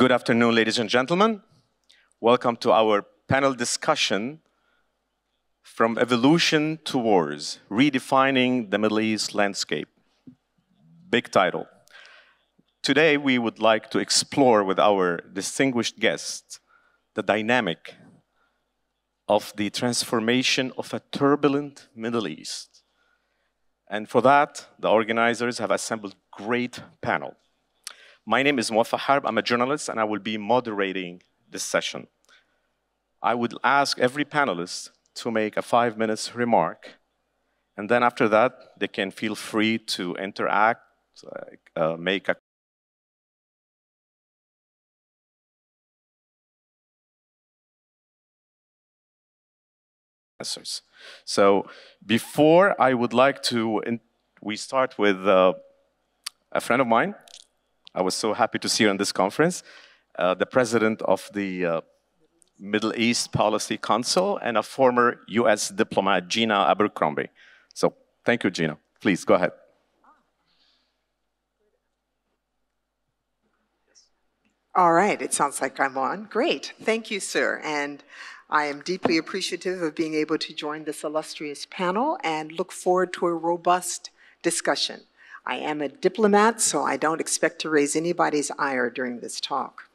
Good afternoon, ladies and gentlemen. Welcome to our panel discussion, From Evolution to Wars, Redefining the Middle East Landscape. Big title. Today, we would like to explore with our distinguished guests the dynamic of the transformation of a turbulent Middle East. And for that, the organizers have assembled a great panel. My name is Mohammed. I'm a journalist, and I will be moderating this session. I would ask every panelist to make a 5-minute remark, and then after that, they can feel free to interact, make a answers. So before I would like to, we start with a friend of mine. I was so happy to see her in this conference, the president of the Middle East Policy Council and a former US diplomat, Gina Abercrombie. So thank you, Gina. Please go ahead. All right, it sounds like I'm on. Great, thank you, sir. And I am deeply appreciative of being able to join this illustrious panel and look forward to a robust discussion. I am a diplomat, so I don't expect to raise anybody's ire during this talk.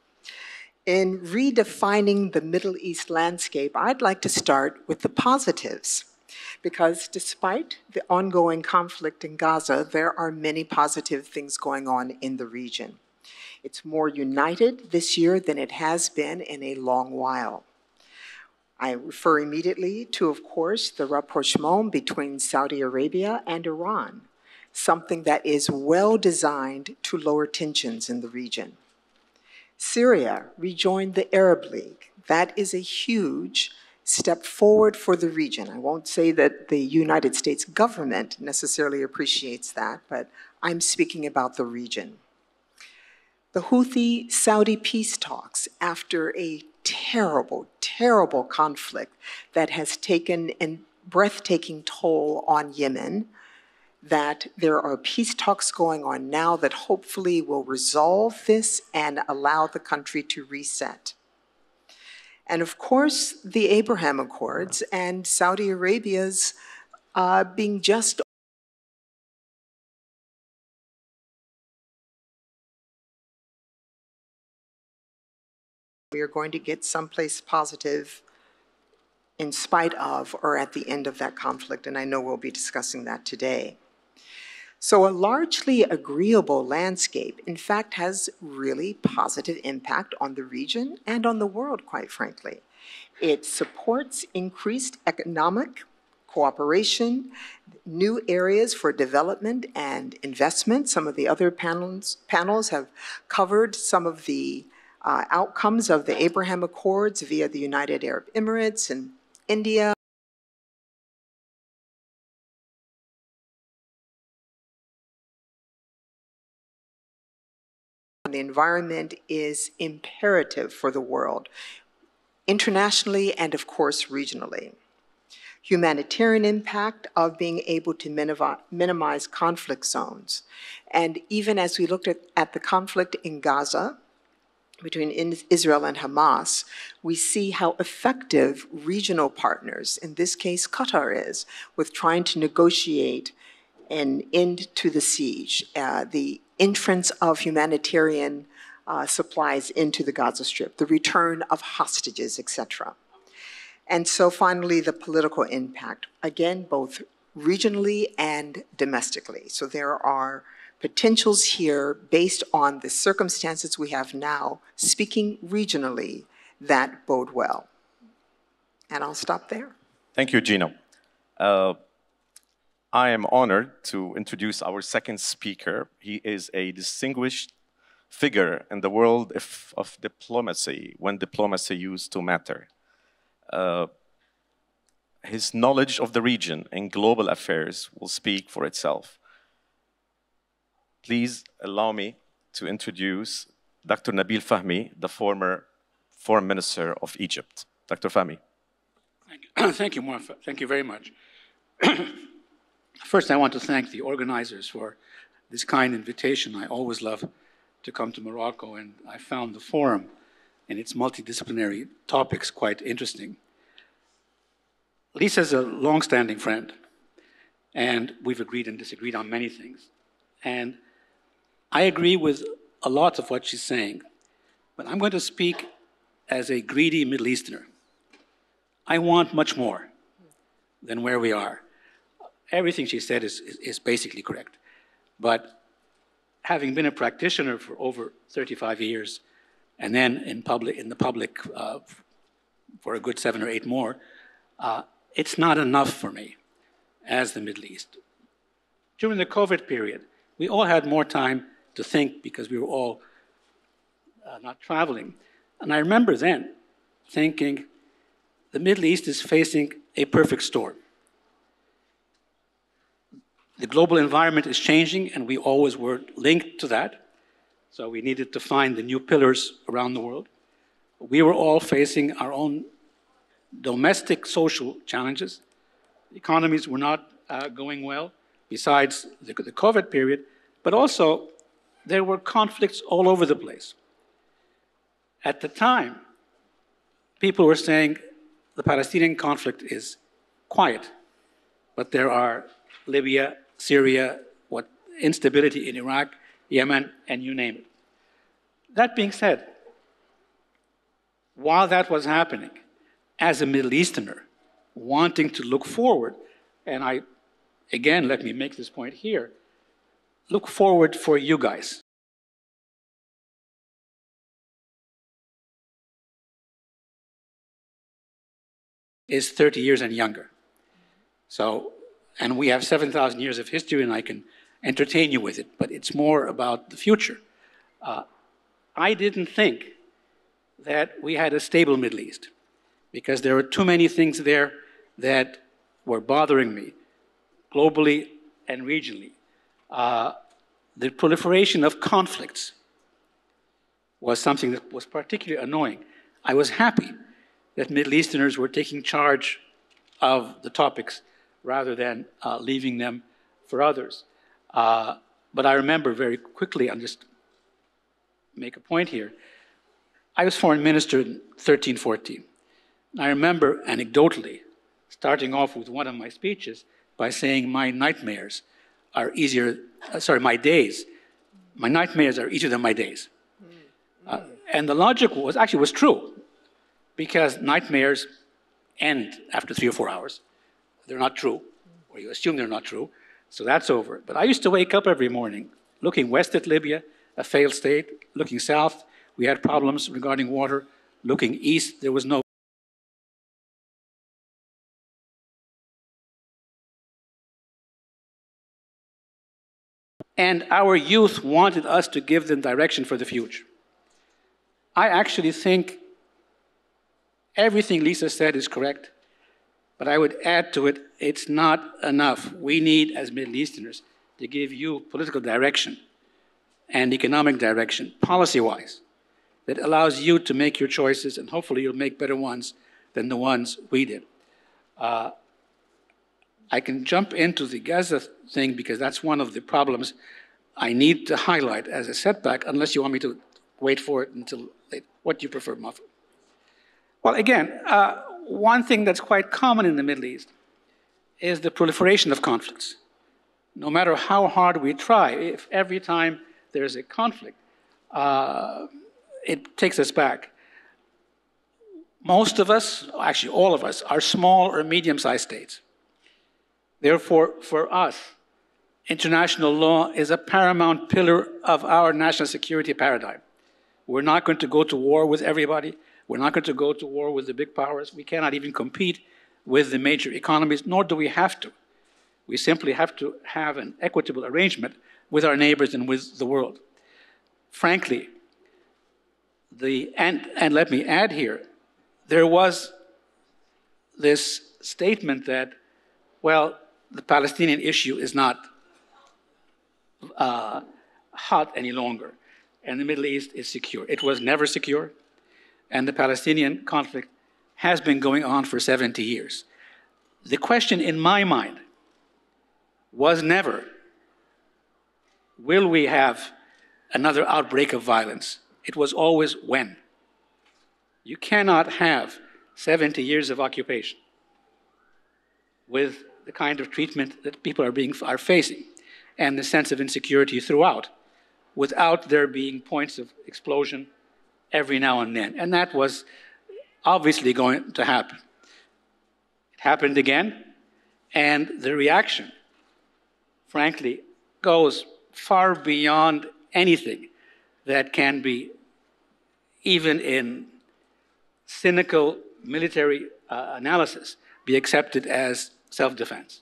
In redefining the Middle East landscape, I'd like to start with the positives, because despite the ongoing conflict in Gaza, there are many positive things going on in the region. It's more united this year than it has been in a long while. I refer immediately to, of course, the rapprochement between Saudi Arabia and Iran, something that is well designed to lower tensions in the region. Syria rejoined the Arab League. That is a huge step forward for the region. I won't say that the United States government necessarily appreciates that, but I'm speaking about the region. The Houthi-Saudi peace talks, after a terrible, terrible conflict that has taken a breathtaking toll on Yemen, that there are peace talks going on now that hopefully will resolve this and allow the country to reset. And of course, the Abraham Accords and Saudi Arabia's being just we are going to get someplace positive in spite of or at the end of that conflict, and I know we'll be discussing that today. So a largely agreeable landscape, in fact, has really positive impact on the region and on the world, quite frankly. It supports increased economic cooperation, new areas for development and investment. Some of the other panels have covered some of the outcomes of the Abraham Accords via the United Arab Emirates and India. The environment is imperative for the world, internationally and of course regionally. Humanitarian impact of being able to minimize conflict zones. And even as we looked at the conflict in Gaza, between Israel and Hamas, we see how effective regional partners, in this case Qatar is, with trying to negotiate an end to the siege, the entrance of humanitarian supplies into the Gaza Strip, the return of hostages, etc. And so finally, the political impact, again, both regionally and domestically. So there are potentials here based on the circumstances we have now, speaking regionally, that bode well. And I'll stop there. Thank you, Gino. I am honored to introduce our second speaker. He is a distinguished figure in the world of diplomacy, when diplomacy used to matter. His knowledge of the region and global affairs will speak for itself. Please allow me to introduce Dr. Nabil Fahmy, the former Foreign Minister of Egypt. Dr. Fahmy. Thank you, Mohammed. Thank you very much. First, I want to thank the organizers for this kind invitation. I always love to come to Morocco, and I found the forum and its multidisciplinary topics quite interesting. Lisa's a long-standing friend, and we've agreed and disagreed on many things. And I agree with a lot of what she's saying, but I'm going to speak as a greedy Middle Easterner. I want much more than where we are. Everything she said is basically correct. But having been a practitioner for over 35 years, and then in the public for a good 7 or 8 more, it's not enough for me as the Middle East. During the COVID period, we all had more time to think because we were all not traveling. And I remember then thinking, the Middle East is facing a perfect storm. The global environment is changing, and we always were linked to that. So we needed to find the new pillars around the world. We were all facing our own domestic social challenges. Economies were not going well, besides the COVID period, but also there were conflicts all over the place. At the time, people were saying the Palestinian conflict is quiet, but there are Libya, Syria, instability in Iraq, Yemen, and you name it. That being said, while that was happening, as a Middle Easterner, wanting to look forward, and again, let me make this point here, look forward for you guys. Is 30 years and younger. So, and we have 7,000 years of history, and I can entertain you with it, but it's more about the future. I didn't think that we had a stable Middle East, because there were too many things there that were bothering me, globally and regionally. The proliferation of conflicts was something that was particularly annoying. I was happy that Middle Easterners were taking charge of the topics rather than leaving them for others. But I remember very quickly, I'll just make a point here, I was foreign minister in 13, 14. I remember anecdotally starting off with one of my speeches by saying my nightmares are easier, my nightmares are easier than my days. And the logic was true, because nightmares end after 3 or 4 hours. They're not true, or you assume they're not true, so that's over. But I used to wake up every morning looking west at Libya, a failed state, looking south, we had problems regarding water, looking east, there was no. And our youth wanted us to give them direction for the future. I actually think everything Lisa said is correct, but I would add to it, it's not enough. We need, as Middle Easterners, to give you political direction and economic direction, policy-wise, that allows you to make your choices, and hopefully you'll make better ones than the ones we did. I can jump into the Gaza thing because that's one of the problems I need to highlight as a setback, unless you want me to wait for it until later. What do you prefer, Muff? Well, again, one thing that's quite common in the Middle East is the proliferation of conflicts. No matter how hard we try, if every time there's a conflict, it takes us back. Most of us, actually all of us, are small or medium-sized states. Therefore, for us, international law is a paramount pillar of our national security paradigm. We're not going to go to war with everybody. We're not going to go to war with the big powers. We cannot even compete with the major economies, nor do we have to. We simply have to have an equitable arrangement with our neighbors and with the world. Frankly, and let me add here, there was this statement that, well, the Palestinian issue is not hot any longer, and the Middle East is secure. It was never secure, and the Palestinian conflict has been going on for 70 years. The question in my mind was never, will we have another outbreak of violence. It was always when. You cannot have 70 years of occupation with the kind of treatment that people are facing and the sense of insecurity throughout without there being points of explosion every now and then. And that was obviously going to happen. It happened again, and the reaction, frankly, goes far beyond anything that can be, even in cynical military analysis, be accepted as self-defense.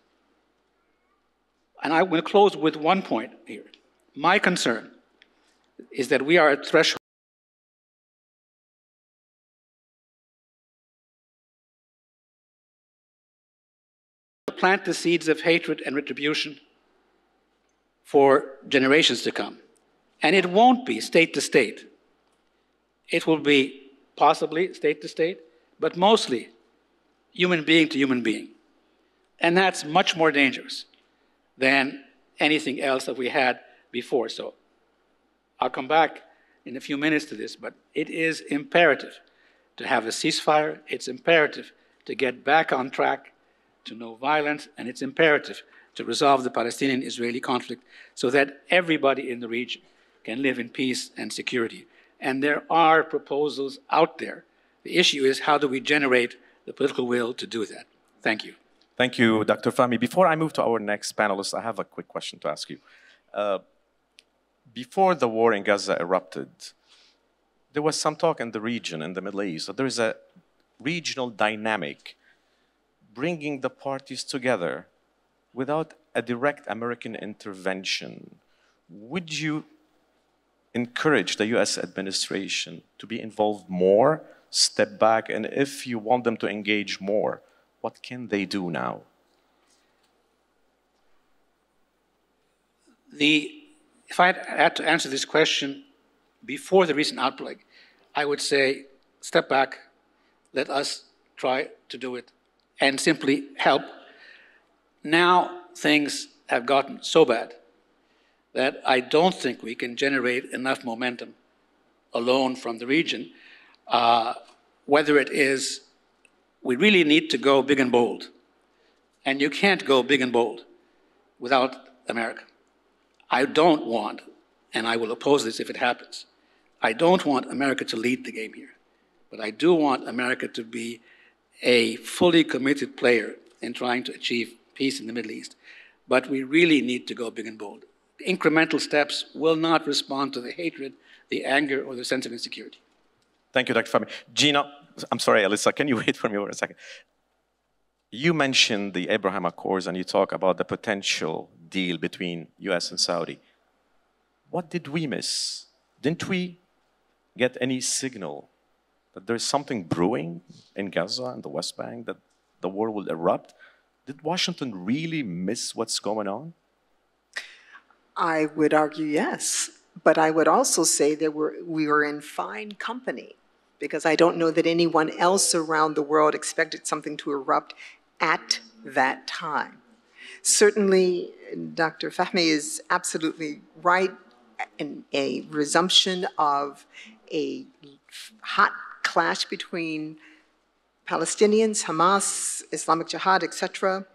And I will close with one point here. My concern is that we are at threshold to plant the seeds of hatred and retribution for generations to come. And it won't be state to state. It will be possibly state to state, but mostly human being to human being. And that's much more dangerous than anything else that we had before. So I'll come back in a few minutes to this, but it is imperative to have a ceasefire. It's imperative to get back on track, to no violence, and it's imperative to resolve the Palestinian-Israeli conflict so that everybody in the region can live in peace and security. And there are proposals out there. The issue is, how do we generate the political will to do that? Thank you. Thank you, Dr. Fahmy. Before I move to our next panelist, I have a quick question to ask you. Before the war in Gaza erupted, there was some talk in the region, in the Middle East, that there is a regional dynamic bringing the parties together without a direct American intervention. Would you encourage the US administration to be involved more, step back, and if you want them to engage more, what can they do now? If I had to answer this question before the recent outbreak, I would say, step back, let us try to do it, and simply help. Now things have gotten so bad that I don't think we can generate enough momentum alone from the region. Whether it is, we really need to go big and bold. And you can't go big and bold without America. I don't want, and I will oppose this if it happens, I don't want America to lead the game here. But I do want America to be a fully committed player in trying to achieve peace in the Middle East. But we really need to go big and bold. Incremental steps will not respond to the hatred, the anger, or the sense of insecurity. Thank you, Dr. Fahmy. Gina, I'm sorry, Alyssa, can you wait for me for a second? You mentioned the Abraham Accords and you talk about the potential deal between US and Saudi. What did we miss? Didn't we get any signal that there's something brewing in Gaza and the West Bank, that the war will erupt? Did Washington really miss what's going on? I would argue yes, but I would also say that we were in fine company, because I don't know that anyone else around the world expected something to erupt at that time. Certainly, Dr. Fahmy is absolutely right in a resumption of a hot clash between Palestinians, Hamas, Islamic Jihad, etc.,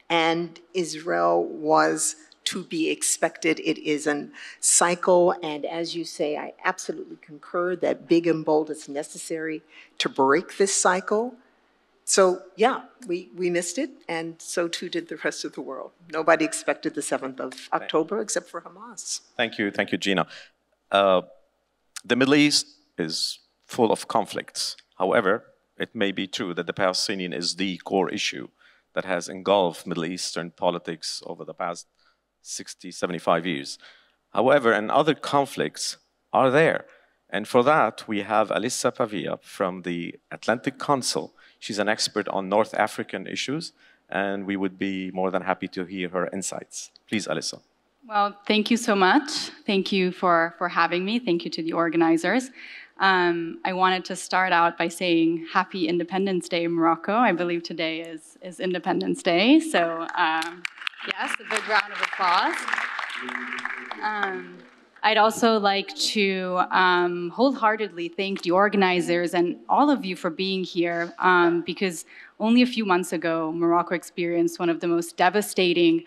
and Israel was to be expected. It is a cycle, and as you say, I absolutely concur that big and bold is necessary to break this cycle. So yeah, we missed it, and so too did the rest of the world. Nobody expected the 7th of October except for Hamas. Thank you, Gina. The Middle East is full of conflicts. However, it may be true that the Palestinian is the core issue that has engulfed Middle Eastern politics over the past 60, 75 years. However, and other conflicts are there. And for that, we have Alyssa Pavia from the Atlantic Council. She's an expert on North African issues, and we would be more than happy to hear her insights. Please, Alyssa. Well, thank you so much. Thank you for having me. Thank you to the organizers. I wanted to start out by saying Happy Independence Day, Morocco. I believe today is Independence Day. So yes, a big round of applause. I'd also like to wholeheartedly thank the organizers and all of you for being here, because only a few months ago, Morocco experienced one of the most devastating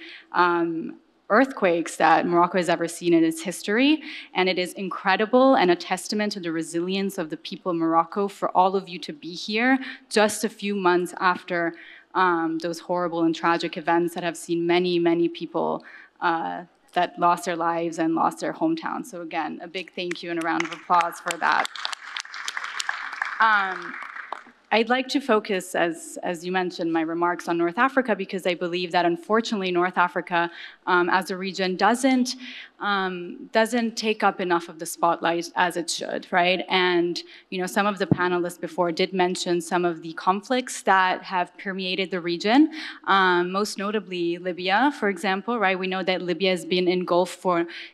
earthquakes that Morocco has ever seen in its history. And it is incredible and a testament to the resilience of the people of Morocco for all of you to be here just a few months after those horrible and tragic events that have seen many, many people that lost their lives and lost their hometown. So again, a big thank you and a round of applause for that. I'd like to focus, as you mentioned, my remarks on North Africa, because I believe that unfortunately North Africa as a region doesn't take up enough of the spotlight as it should, right? And some of the panelists before did mention some of the conflicts that have permeated the region, most notably Libya, for example, right? We know that Libya has been engulfed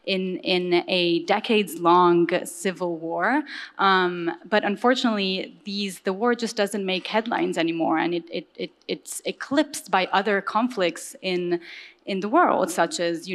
in a decades-long civil war, but unfortunately the war just doesn't make headlines anymore, and it's eclipsed by other conflicts in the world, such as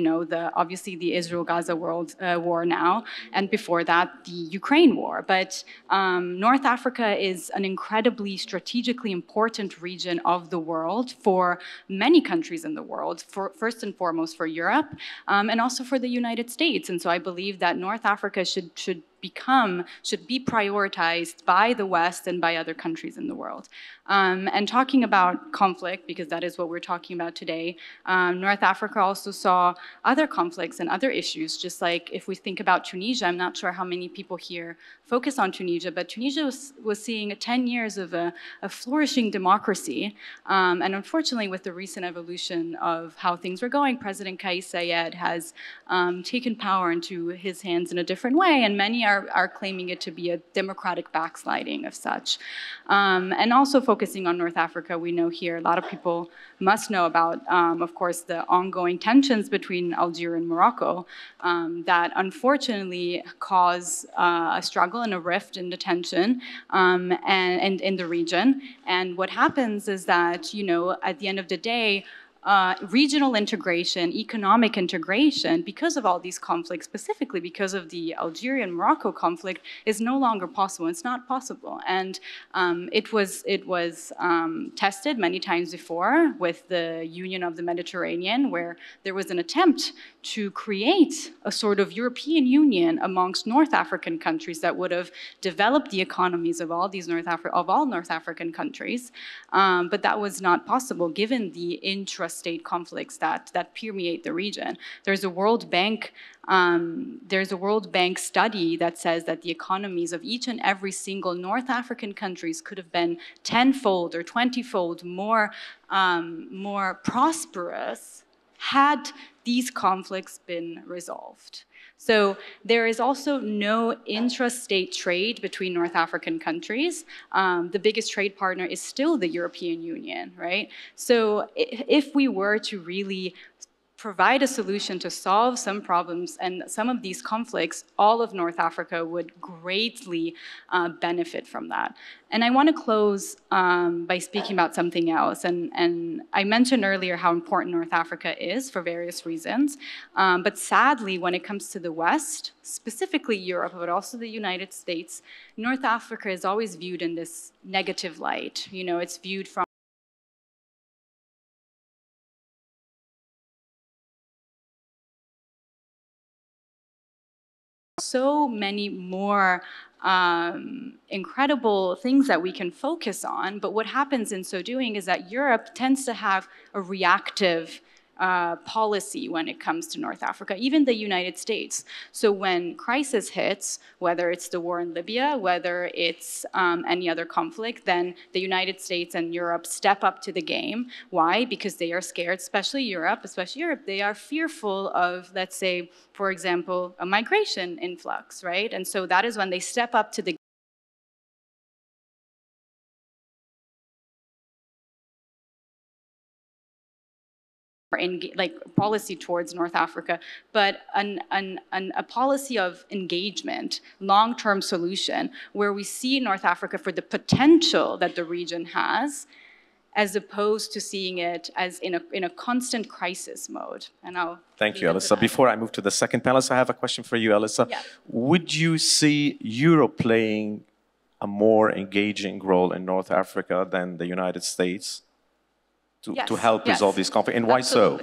obviously the Israel-Gaza war now, and before that the Ukraine war. But North Africa is an incredibly strategically important region of the world for many countries in the world, first and foremost for Europe, and also for the United States. And so I believe that North Africa should be prioritized by the West and by other countries in the world. And talking about conflict, because that is what we're talking about today, North Africa also saw other conflicts and other issues, just like if we think about Tunisia. I'm not sure how many people here focus on Tunisia, but Tunisia was seeing 10 years of a flourishing democracy. And unfortunately, with the recent evolution of how things were going, President Kais Saied has taken power into his hands in a different way, and many are claiming it to be a democratic backsliding of such. And also focusing on North Africa, we know here, a lot of people must know about, of course, the ongoing tensions between Algeria and Morocco that unfortunately cause a struggle and a rift in the tension and in the region. And what happens is that, at the end of the day, regional integration, economic integration, because of all these conflicts, specifically because of the Algerian-Morocco conflict, is no longer possible. It's not possible. And it was tested many times before with the Union of the Mediterranean, where there was an attempt to create a sort of European Union amongst North African countries that would have developed the economies of all North African countries. But that was not possible given the intra-state conflicts that permeate the region. There's a World Bank study that says that the economies of each and every single North African countries could have been 10-fold or 20-fold more prosperous had these conflicts been resolved. So there is also no intra-state trade between North African countries. The biggest trade partner is still the European Union, right? So if we were to really provide a solution to solve some problems and some of these conflicts, all of North Africa would greatly benefit from that. And I want to close by speaking about something else. And I mentioned earlier how important North Africa is for various reasons. But sadly, when it comes to the West, specifically Europe, but also the United States, North Africa is always viewed in this negative light. It's viewed from so many more incredible things that we can focus on, but what happens in so doing is that Europe tends to have a reactive policy when it comes to North Africa, even the United States. So when crisis hits, whether it's the war in Libya, whether it's any other conflict, then the United States and Europe step up to the game. Why? Because they are scared, especially Europe, they are fearful of, let's say, for example, a migration influx, right? And so that is when they step up to the policy towards North Africa, but a policy of engagement, long-term solution, where we see North Africa for the potential that the region has, as opposed to seeing it as in a constant crisis mode. And I'll Thank you, Alyssa. Before I move to the second panelist, I have a question for you, Alyssa. Yeah. Would you see Europe playing a more engaging role in North Africa than the United States to help resolve these conflicts? And why so?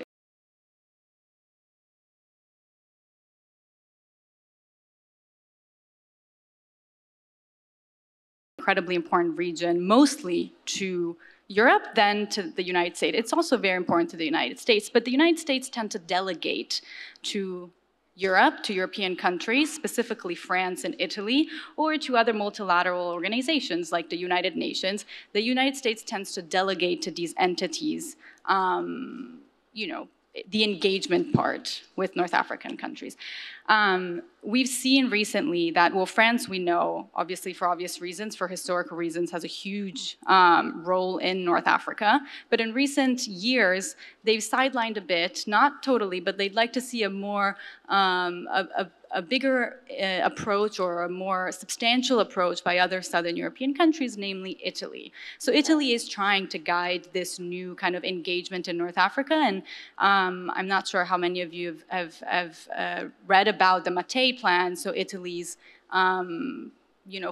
Incredibly important region, mostly to Europe than to the United States. It's also very important to the United States, but the United States tend to delegate to Europe, to European countries, specifically France and Italy, or to other multilateral organizations like the United Nations. The United States tends to delegate to these entities, the engagement part with North African countries. We've seen recently that, well, France, we know, obviously for obvious reasons, for historical reasons, has a huge role in North Africa. But in recent years, they've sidelined a bit, not totally, but they'd like to see a more, a bigger approach or a more substantial approach by other Southern European countries, namely Italy. So Italy is trying to guide this new kind of engagement in North Africa, and I'm not sure how many of you have read about the Majesté plan, so Italy's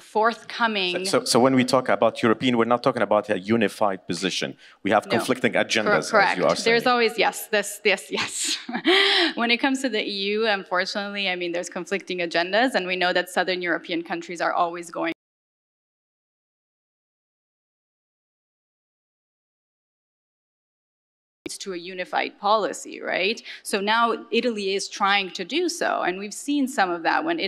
forthcoming. So when we talk about European, we're not talking about a unified position. We have conflicting agendas, correct. as you are saying. There's always, yes. When it comes to the EU, unfortunately, I mean, there's conflicting agendas, and we know that Southern European countries are always going to a unified policy, right? So now Italy is trying to do so, and we've seen some of that when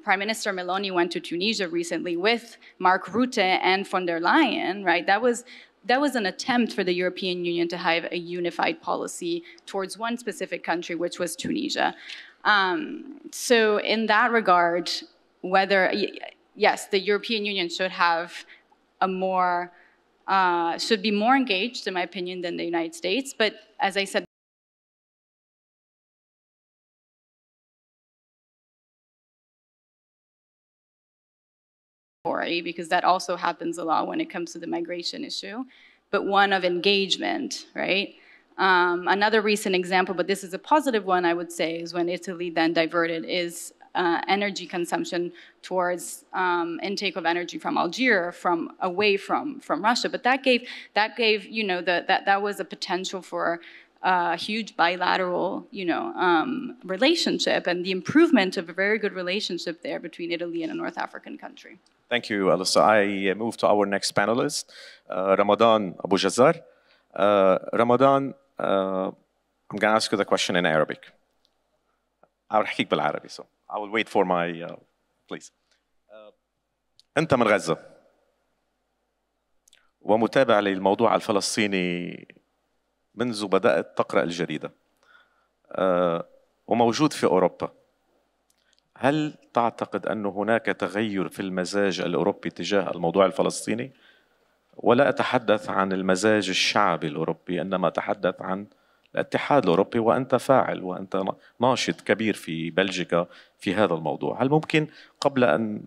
Prime Minister Meloni went to Tunisia recently with Mark Rutte and von der Leyen, right? That was an attempt for the European Union to have a unified policy towards one specific country, which was Tunisia. So in that regard, yes, the European Union should have a more should be more engaged, in my opinion, than the United States. But as I said, because that also happens a lot when it comes to the migration issue, but one of engagement, right? Another recent example, but this is a positive one, I would say, is when Italy then diverted energy consumption towards intake of energy from Algiers, away from Russia. But that gave that was a potential for a huge bilateral relationship and the improvement of a very good relationship there between Italy and a North African country. Thank you, Alyssa. I move to our next panelist, Ramadan Abu Jazar. Ramadan, I'm going to ask you the question in Arabic. I'll أحكيك بالعربي, so I will wait for my, please. أنت من غزة ومتابع للموضوع الفلسطيني منذ بدأت تقرأ الجريدة وموجود في أوروبا. هل تعتقد أن هناك تغير في المزاج الأوروبي تجاه الموضوع الفلسطيني؟ ولا أتحدث عن المزاج الشعبي الأوروبي، إنما أتحدث عن الاتحاد الأوروبي، وأنت فاعل وأنت ناشط كبير في بلجيكا في هذا الموضوع. هل ممكن قبل أن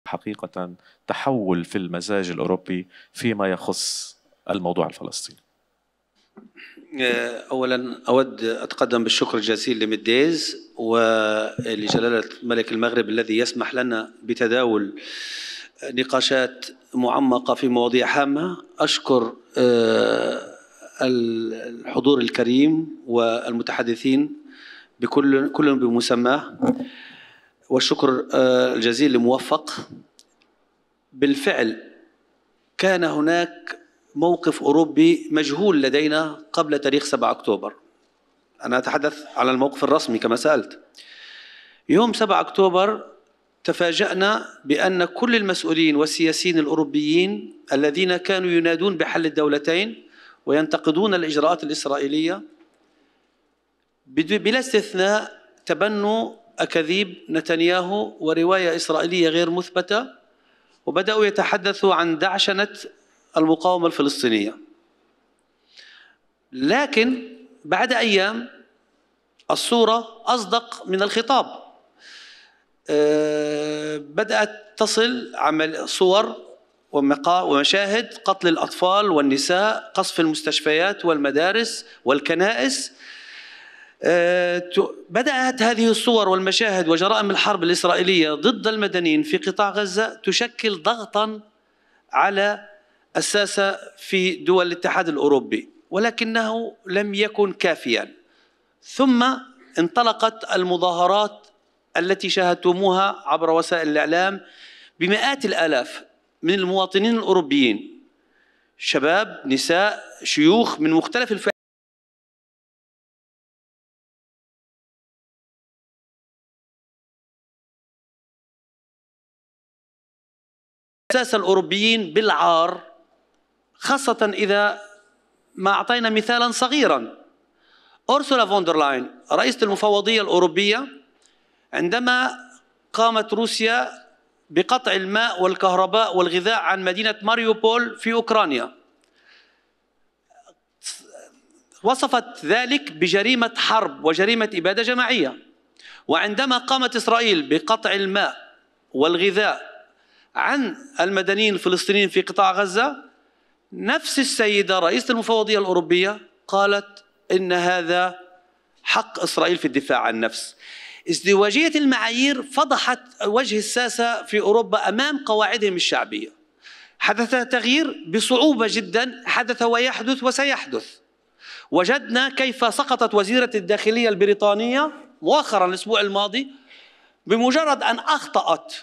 حقيقة تحول في المزاج الأوروبي فيما يخص الموضوع الفلسطيني؟ أولا أود أتقدم بالشكر الجزيل لميديز ولجلالة ملك المغرب الذي يسمح لنا بتداول نقاشات معمقة في مواضيع هامة. أشكر الحضور الكريم والمتحدثين كل بمسماه، والشكر الجزيل لموفق. بالفعل كان هناك موقف أوروبي مجهول لدينا قبل تاريخ 7 أكتوبر. أنا أتحدث على الموقف الرسمي كما سألت. يوم 7 أكتوبر تفاجأنا بأن كل المسؤولين والسياسيين الأوروبيين الذين كانوا ينادون بحل الدولتين وينتقدون الإجراءات الإسرائيلية بلا استثناء تبنوا أكاذيب نتنياهو ورواية إسرائيلية غير مثبتة، وبدأوا يتحدثوا عن دعشنة المقاومة الفلسطينية. لكن بعد أيام الصورة أصدق من الخطاب. بدأت تصل صور ومشاهد قتل الأطفال والنساء، قصف المستشفيات والمدارس والكنائس. بدأت هذه الصور والمشاهد وجرائم الحرب الإسرائيلية ضد المدنيين في قطاع غزة تشكل ضغطاً على الساسة في دول الاتحاد الأوروبي، ولكنه لم يكن كافياً. ثم انطلقت المظاهرات التي شاهدتموها عبر وسائل الإعلام بمئات الآلاف من المواطنين الأوروبيين، شباب، نساء، شيوخ من مختلف الفئات. الساسة الأوروبيين بالعار، خاصة إذا ما أعطينا مثالا صغيرا. أورسولا فوندرلاين رئيسة المفوضية الأوروبية، عندما قامت روسيا بقطع الماء والكهرباء والغذاء عن مدينة ماريوبول في أوكرانيا، وصفت ذلك بجريمة حرب وجريمة إبادة جماعية. وعندما قامت إسرائيل بقطع الماء والغذاء عن المدنيين الفلسطينيين في قطاع غزة، نفس السيدة رئيسة المفوضية الأوروبية قالت إن هذا حق إسرائيل في الدفاع عن النفس. ازدواجية المعايير فضحت وجه الساسة في أوروبا أمام قواعدهم الشعبية. حدث تغيير بصعوبة جدا، حدث ويحدث وسيحدث. وجدنا كيف سقطت وزيرة الداخلية البريطانية مؤخرا الأسبوع الماضي بمجرد أن أخطأت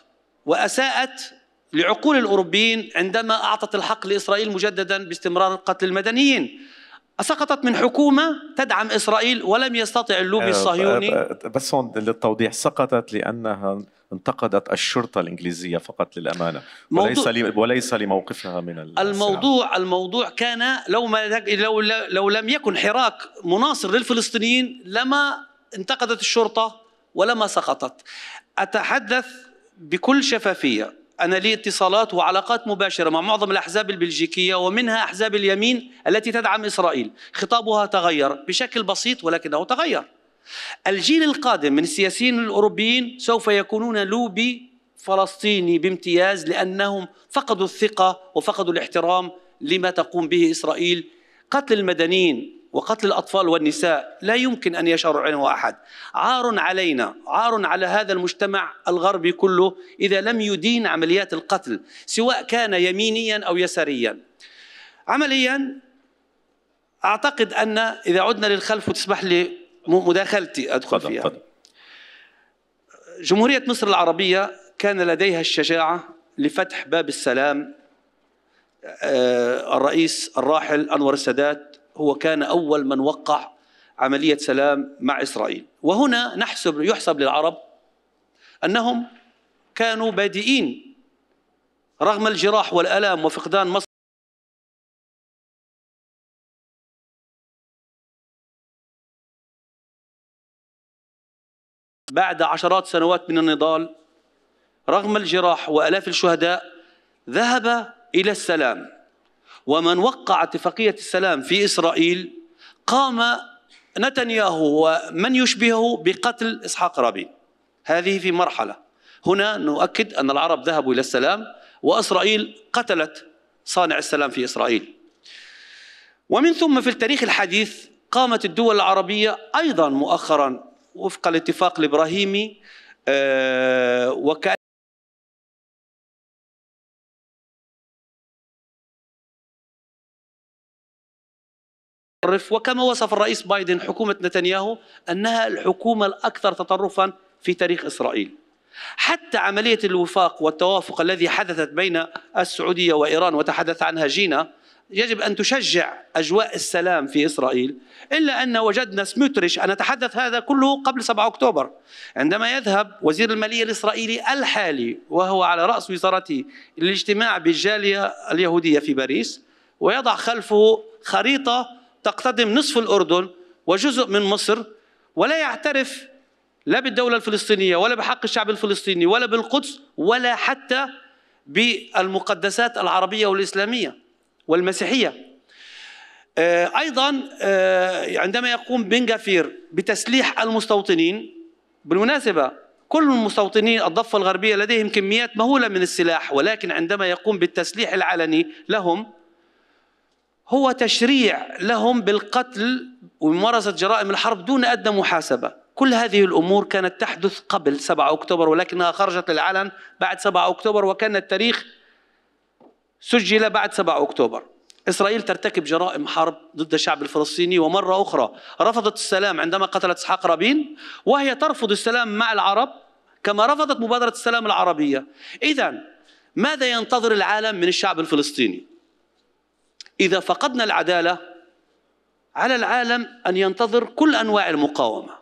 وأساءت لعقول الأوروبيين عندما أعطت الحق لإسرائيل مجددا باستمرار قتل المدنيين. سقطت من حكومة تدعم إسرائيل ولم يستطع اللوبي الصهيوني. بس هون للتوضيح، سقطت لأنها انتقدت الشرطة الإنجليزية فقط للأمانة، وليس لموقفها من الموضوع كان لو لم يكن حراك مناصر للفلسطينيين لما انتقدت الشرطة ولما سقطت. أتحدث بكل شفافية، أنا لي اتصالات وعلاقات مباشرة مع معظم الأحزاب البلجيكية ومنها أحزاب اليمين التي تدعم إسرائيل. خطابها تغير بشكل بسيط ولكنه تغير. الجيل القادم من السياسيين الأوروبيين سوف يكونون لوبي فلسطيني بامتياز، لأنهم فقدوا الثقة وفقدوا الاحترام لما تقوم به إسرائيل. قتل المدنيين وقتل الأطفال والنساء لا يمكن أن يشعر عنه أحد. عار علينا، عار على هذا المجتمع الغربي كله إذا لم يدين عمليات القتل، سواء كان يمينيا أو يساريا. عمليا أعتقد أن إذا عدنا للخلف وتسمح لي مداخلتي أدخل فيها، جمهورية مصر العربية كان لديها الشجاعة لفتح باب السلام. الرئيس الراحل أنور السادات هو كان أول من وقع عملية سلام مع إسرائيل. وهنا يحسب للعرب أنهم كانوا بادئين رغم الجراح والآلام وفقدان مصر بعد عشرات سنوات من النضال، رغم الجراح وآلاف الشهداء ذهب إلى السلام. ومن وقع اتفاقية السلام في إسرائيل قام نتنياهو ومن يشبهه بقتل إسحاق رابين. هذه في مرحلة. هنا نؤكد أن العرب ذهبوا إلى السلام وإسرائيل قتلت صانع السلام في إسرائيل. ومن ثم في التاريخ الحديث قامت الدول العربية أيضا مؤخرا وفق الاتفاق الإبراهيمي وكما وصف الرئيس بايدن حكومة نتنياهو أنها الحكومة الأكثر تطرفا في تاريخ إسرائيل. حتى عملية الوفاق والتوافق الذي حدثت بين السعودية وإيران وتحدث عنها جينا يجب أن تشجع أجواء السلام في إسرائيل، إلا أن وجدنا سموتريش، أنا أتحدث هذا كله قبل 7 أكتوبر، عندما يذهب وزير المالية الإسرائيلي الحالي وهو على رأس وزارته للاجتماع بالجالية اليهودية في باريس ويضع خلفه خريطة تقتضم نصف الأردن وجزء من مصر، ولا يعترف لا بالدولة الفلسطينية ولا بحق الشعب الفلسطيني ولا بالقدس ولا حتى بالمقدسات العربية والإسلامية والمسيحية. أيضا عندما يقوم بن غفير بتسليح المستوطنين، بالمناسبة كل المستوطنين الضفة الغربية لديهم كميات مهولة من السلاح، ولكن عندما يقوم بالتسليح العلني لهم هو تشريع لهم بالقتل وممارسة جرائم الحرب دون أدنى محاسبة. كل هذه الأمور كانت تحدث قبل 7 أكتوبر، ولكنها خرجت للعلن بعد 7 أكتوبر، وكان التاريخ سجل بعد 7 أكتوبر. إسرائيل ترتكب جرائم حرب ضد الشعب الفلسطيني، ومرة أخرى رفضت السلام عندما قتلت إسحاق رابين، وهي ترفض السلام مع العرب كما رفضت مبادرة السلام العربية. إذن ماذا ينتظر العالم من الشعب الفلسطيني؟ إذا فقدنا العدالة على العالم أن ينتظر كل أنواع المقاومة.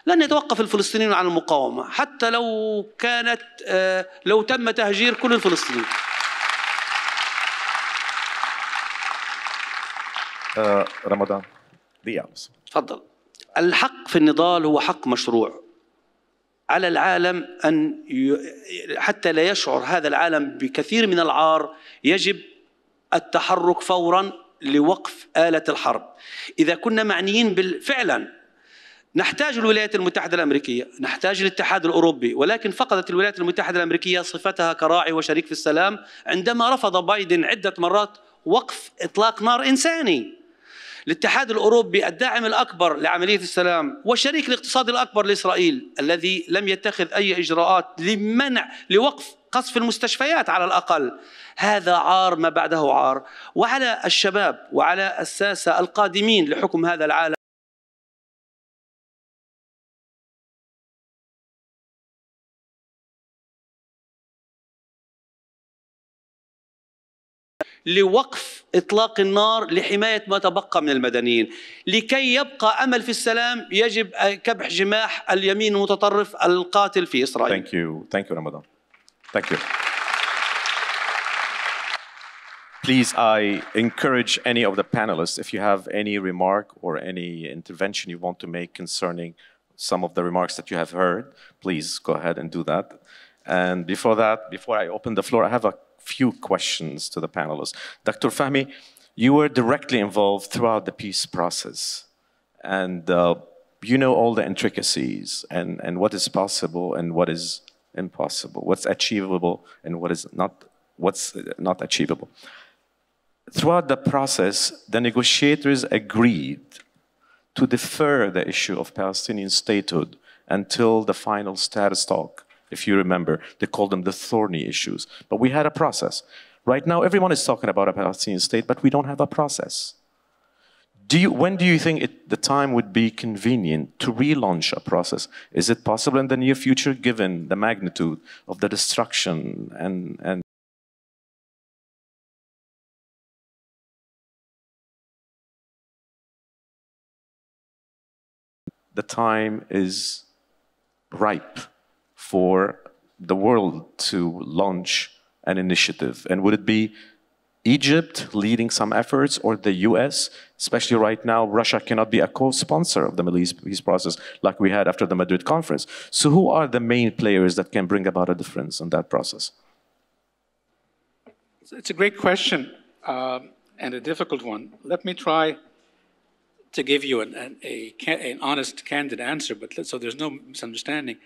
لن يتوقف الفلسطينيون عن المقاومة حتى لو تم تهجير كل الفلسطينيين. رمضان دقيقة بس. تفضل. الحق في النضال هو حق مشروع. على العالم حتى لا يشعر هذا العالم بكثير من العار يجب التحرك فورا لوقف آلة الحرب. إذا كنا معنيين فعلا نحتاج الولايات المتحدة الأمريكية، نحتاج الاتحاد الأوروبي، ولكن فقدت الولايات المتحدة الأمريكية صفتها كراعي وشريك في السلام عندما رفض بايدن عدة مرات وقف إطلاق نار إنساني. الاتحاد الأوروبي الداعم الأكبر لعملية السلام والشريك الاقتصادي الأكبر لإسرائيل الذي لم يتخذ أي إجراءات لوقف قصف المستشفيات على الأقل، هذا عار ما بعده عار. وعلى الشباب وعلى الساسة القادمين لحكم هذا العالم لوقف إطلاق النار لحماية ما تبقى من المدنيين. لكي يبقى أمل في السلام يجب كبح جماح اليمين المتطرف القاتل في إسرائيل. Thank you, Ramadan. Thank you. Please, I encourage any of the panelists, if you have any remark or any intervention you want to make concerning some of the remarks that you have heard, please go ahead and do that. And before I open the floor, I have a few questions to the panelists. Dr. Fahmy, you were directly involved throughout the peace process, and you know all the intricacies and what is possible and what is impossible, what's achievable and what's not achievable. Throughout the process, the negotiators agreed to defer the issue of Palestinian statehood until the final status talk. If you remember, they called them the thorny issues. But we had a process. Right now, everyone is talking about a Palestinian state, but we don't have a process. When do you think the time would be convenient to relaunch a process? Is it possible in the near future, given the magnitude of the destruction and the time is ripe for the world to launch an initiative? And would it be Egypt leading some efforts, or the US? Especially right now, Russia cannot be a co-sponsor of the Middle East peace process like we had after the Madrid conference. So who are the main players that can bring about a difference in that process? It's a great question and a difficult one. Let me try to give you an honest, candid answer, but so there's no misunderstanding.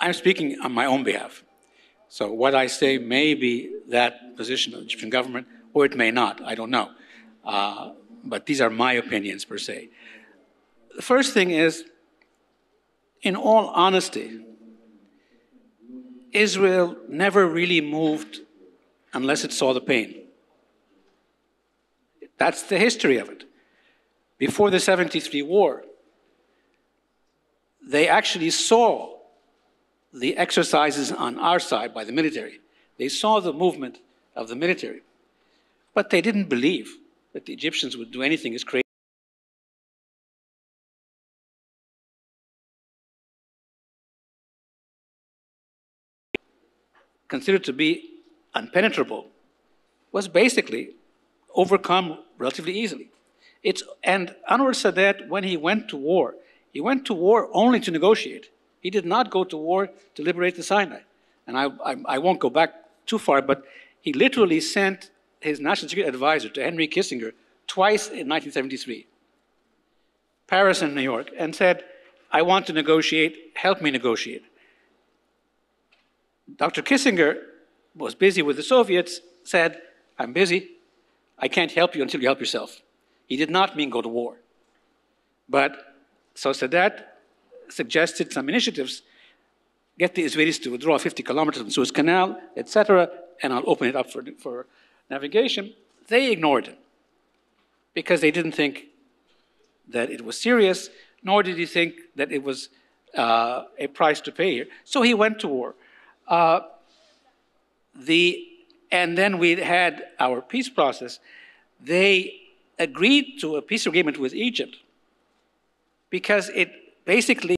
I'm speaking on my own behalf. So what I say may be that position of the Egyptian government, or it may not, I don't know. But these are my opinions per se. The first thing is, in all honesty, Israel never really moved unless it saw the pain. That's the history of it. Before the 73 war, they actually saw the exercises on our side by the military. They saw the movement of the military, but they didn't believe that the Egyptians would do anything as crazy. Considered to be impenetrable was basically overcome relatively easily. And Anwar Sadat, when he went to war only to negotiate. He did not go to war to liberate the Sinai. And I won't go back too far, but he literally sent his national security advisor to Henry Kissinger twice in 1973, Paris and New York, and said, I want to negotiate, help me negotiate. Dr. Kissinger was busy with the Soviets, said, I'm busy, I can't help you until you help yourself. He did not mean go to war. But, so Sadat suggested some initiatives, get the Israelis to withdraw 50 kilometers from the Suez Canal, etc., and I'll open it up for navigation. They ignored him because they didn't think that it was serious, nor did he think that it was a price to pay here. So he went to war. And then we had our peace process. They agreed to a peace agreement with Egypt because it basically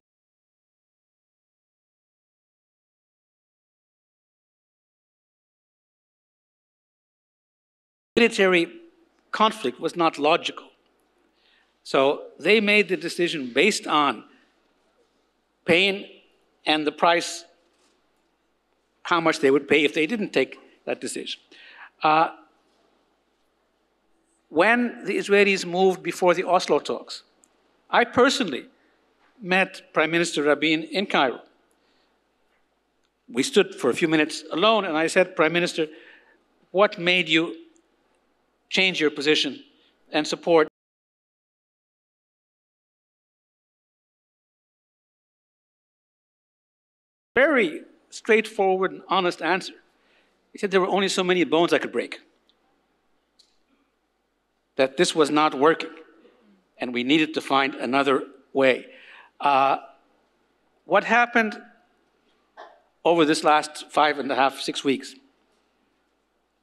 military conflict was not logical. So they made the decision based on pain and the price, how much they would pay if they didn't take that decision. When the Israelis moved before the Oslo talks, I personally met Prime Minister Rabin in Cairo. We stood for a few minutes alone, and I said, Prime Minister, what made you change your position and support? Very straightforward and honest answer. He said there were only so many bones I could break, that this was not working, and we needed to find another way. What happened over this last 5.5, 6 weeks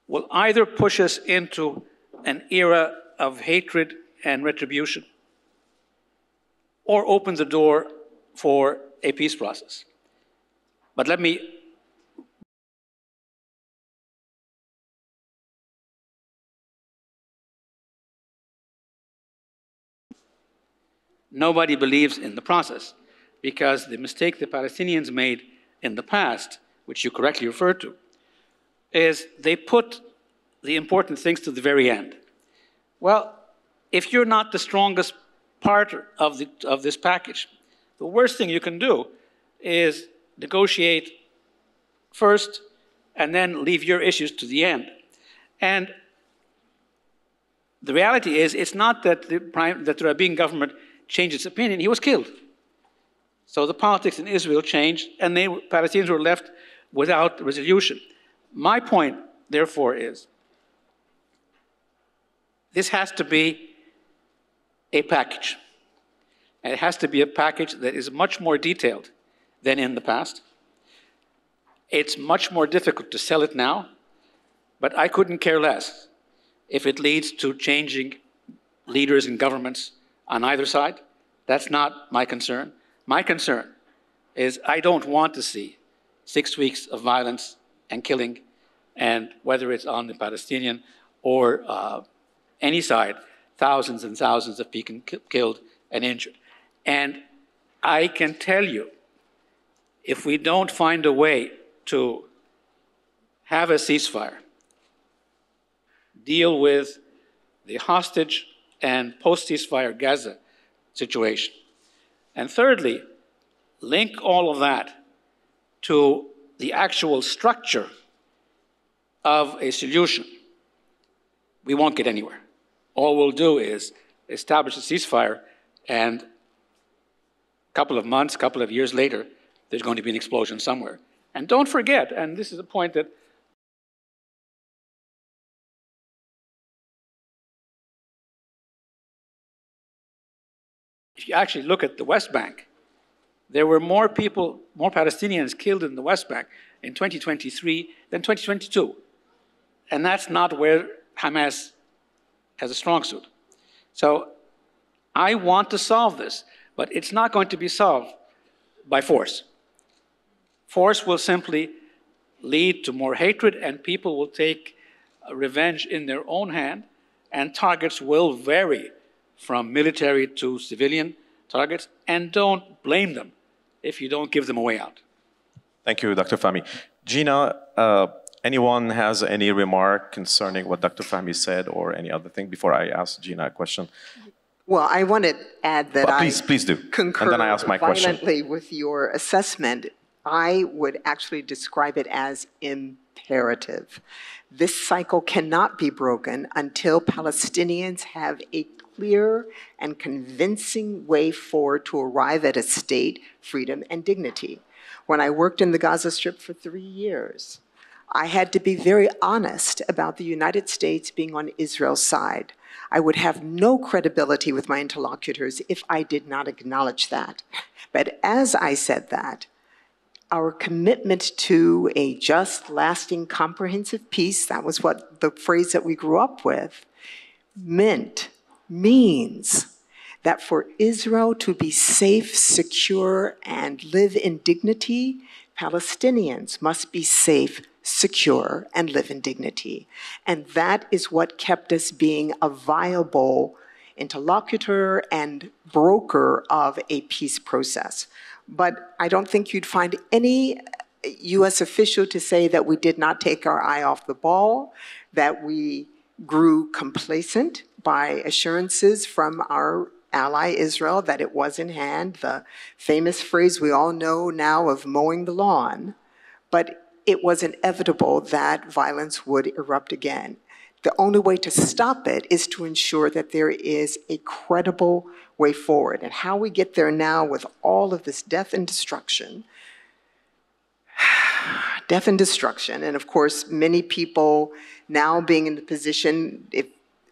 will either push us into an era of hatred and retribution, or open the door for a peace process. But let me nobody believes in the process because the mistake the Palestinians made in the past, which you correctly referred to, is they put the important things to the very end. Well, if you're not the strongest part of this package, the worst thing you can do is negotiate first and then leave your issues to the end. And the reality is, it's not that the Rabin government changed its opinion, he was killed. So the politics in Israel changed, and Palestinians were left without resolution. My point, therefore, is this has to be a package. And it has to be a package that is much more detailed than in the past. It's much more difficult to sell it now, but I couldn't care less if it leads to changing leaders and governments on either side. That's not my concern. My concern is I don't want to see 6 weeks of violence and killing, and whether it's on the Palestinian or any side, thousands and thousands of people killed and injured. And I can tell you, if we don't find a way to have a ceasefire, deal with the hostage and post-ceasefire Gaza situation, and thirdly, link all of that to the actual structure of a solution, we won't get anywhere. All we'll do is establish a ceasefire, and a couple of months, a couple of years later, there's going to be an explosion somewhere. And don't forget, and this is a point that if you actually look at the West Bank, there were more people, more Palestinians killed in the West Bank in 2023 than 2022. And that's not where Hamas has a strong suit. So I want to solve this, but it's not going to be solved by force. Force will simply lead to more hatred, and people will take revenge in their own hand, and targets will vary from military to civilian targets, and don't blame them if you don't give them a way out. Thank you, Dr. Fahmy. Gina, anyone has any remark concerning what Dr. Fahmy said or any other thing before I ask Gina a question? Well, I want to add that please do. Concur and then I ask my violently question. with your assessment. I would actually describe it as imperative. This cycle cannot be broken until Palestinians have a clear and convincing way forward to arrive at a state, freedom, and dignity. When I worked in the Gaza Strip for 3 years, I had to be very honest about the United States being on Israel's side. I would have no credibility with my interlocutors if I did not acknowledge that. But as I said that, our commitment to a just, lasting, comprehensive peace, that was what the phrase that we grew up with, means that for Israel to be safe, secure, and live in dignity, Palestinians must be safe, secure, and live in dignity. And that is what kept us being a viable interlocutor and broker of a peace process. But I don't think you'd find any US official to say that we did not take our eye off the ball, that we grew complacent by assurances from our ally Israel that it was in hand, the famous phrase we all know now of mowing the lawn. But it was inevitable that violence would erupt again. The only way to stop it is to ensure that there is a credible way forward. And how we get there now with all of this death and destruction, and of course, many people now being in the position, if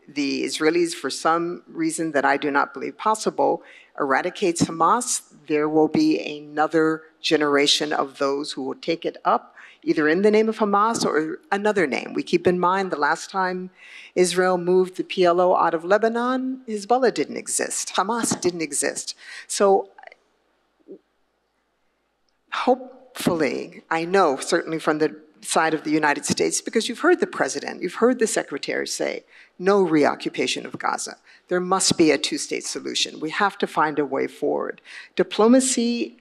the Israelis, for some reason that I do not believe possible, eradicates Hamas, there will be another generation of those who will take it up, either in the name of Hamas or another name. We keep in mind the last time Israel moved the PLO out of Lebanon, Hezbollah didn't exist, Hamas didn't exist. So hopefully, I know certainly from the side of the United States, because you've heard the president, you've heard the secretary say, no reoccupation of Gaza. There must be a two-state solution. We have to find a way forward. Diplomacy,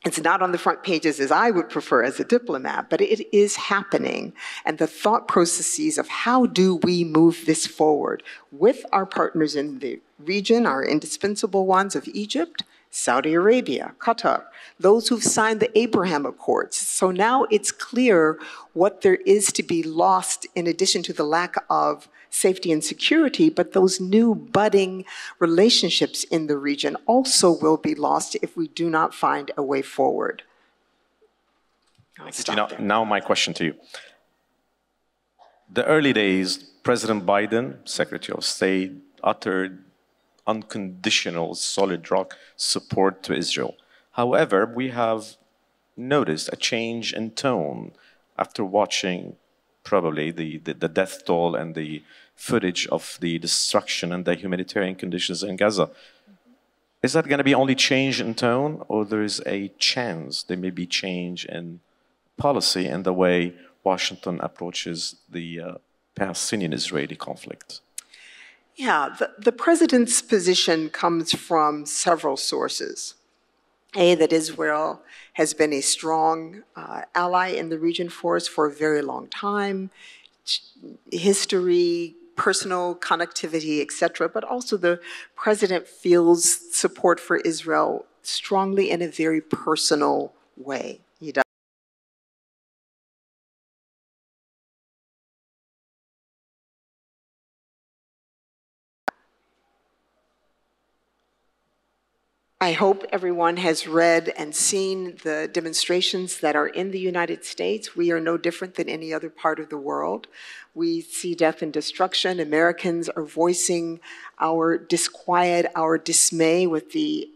it's not on the front pages as I would prefer as a diplomat, but it is happening. And the thought processes of how do we move this forward with our partners in the region, our indispensable ones of Egypt, Saudi Arabia, Qatar, those who've signed the Abraham Accords. So now it's clear what there is to be lost in addition to the lack of safety and security, but those new budding relationships in the region also will be lost if we do not find a way forward. Now my question to you. The early days, President Biden, Secretary of State, uttered unconditional, solid rock support to Israel. However, we have noticed a change in tone after watching probably the death toll and the footage of the destruction and the humanitarian conditions in Gaza. Is that going to be only change in tone, or there is a chance there may be change in policy and the way Washington approaches the Palestinian-Israeli conflict? Yeah, the president's position comes from several sources. That Israel has been a strong ally in the region for us for a very long time. History, personal connectivity, etc. But also the president feels support for Israel strongly in a very personal way. He does. I hope everyone has read and seen the demonstrations that are in the United States. We are no different than any other part of the world. We see death and destruction. Americans are voicing our disquiet, our dismay with the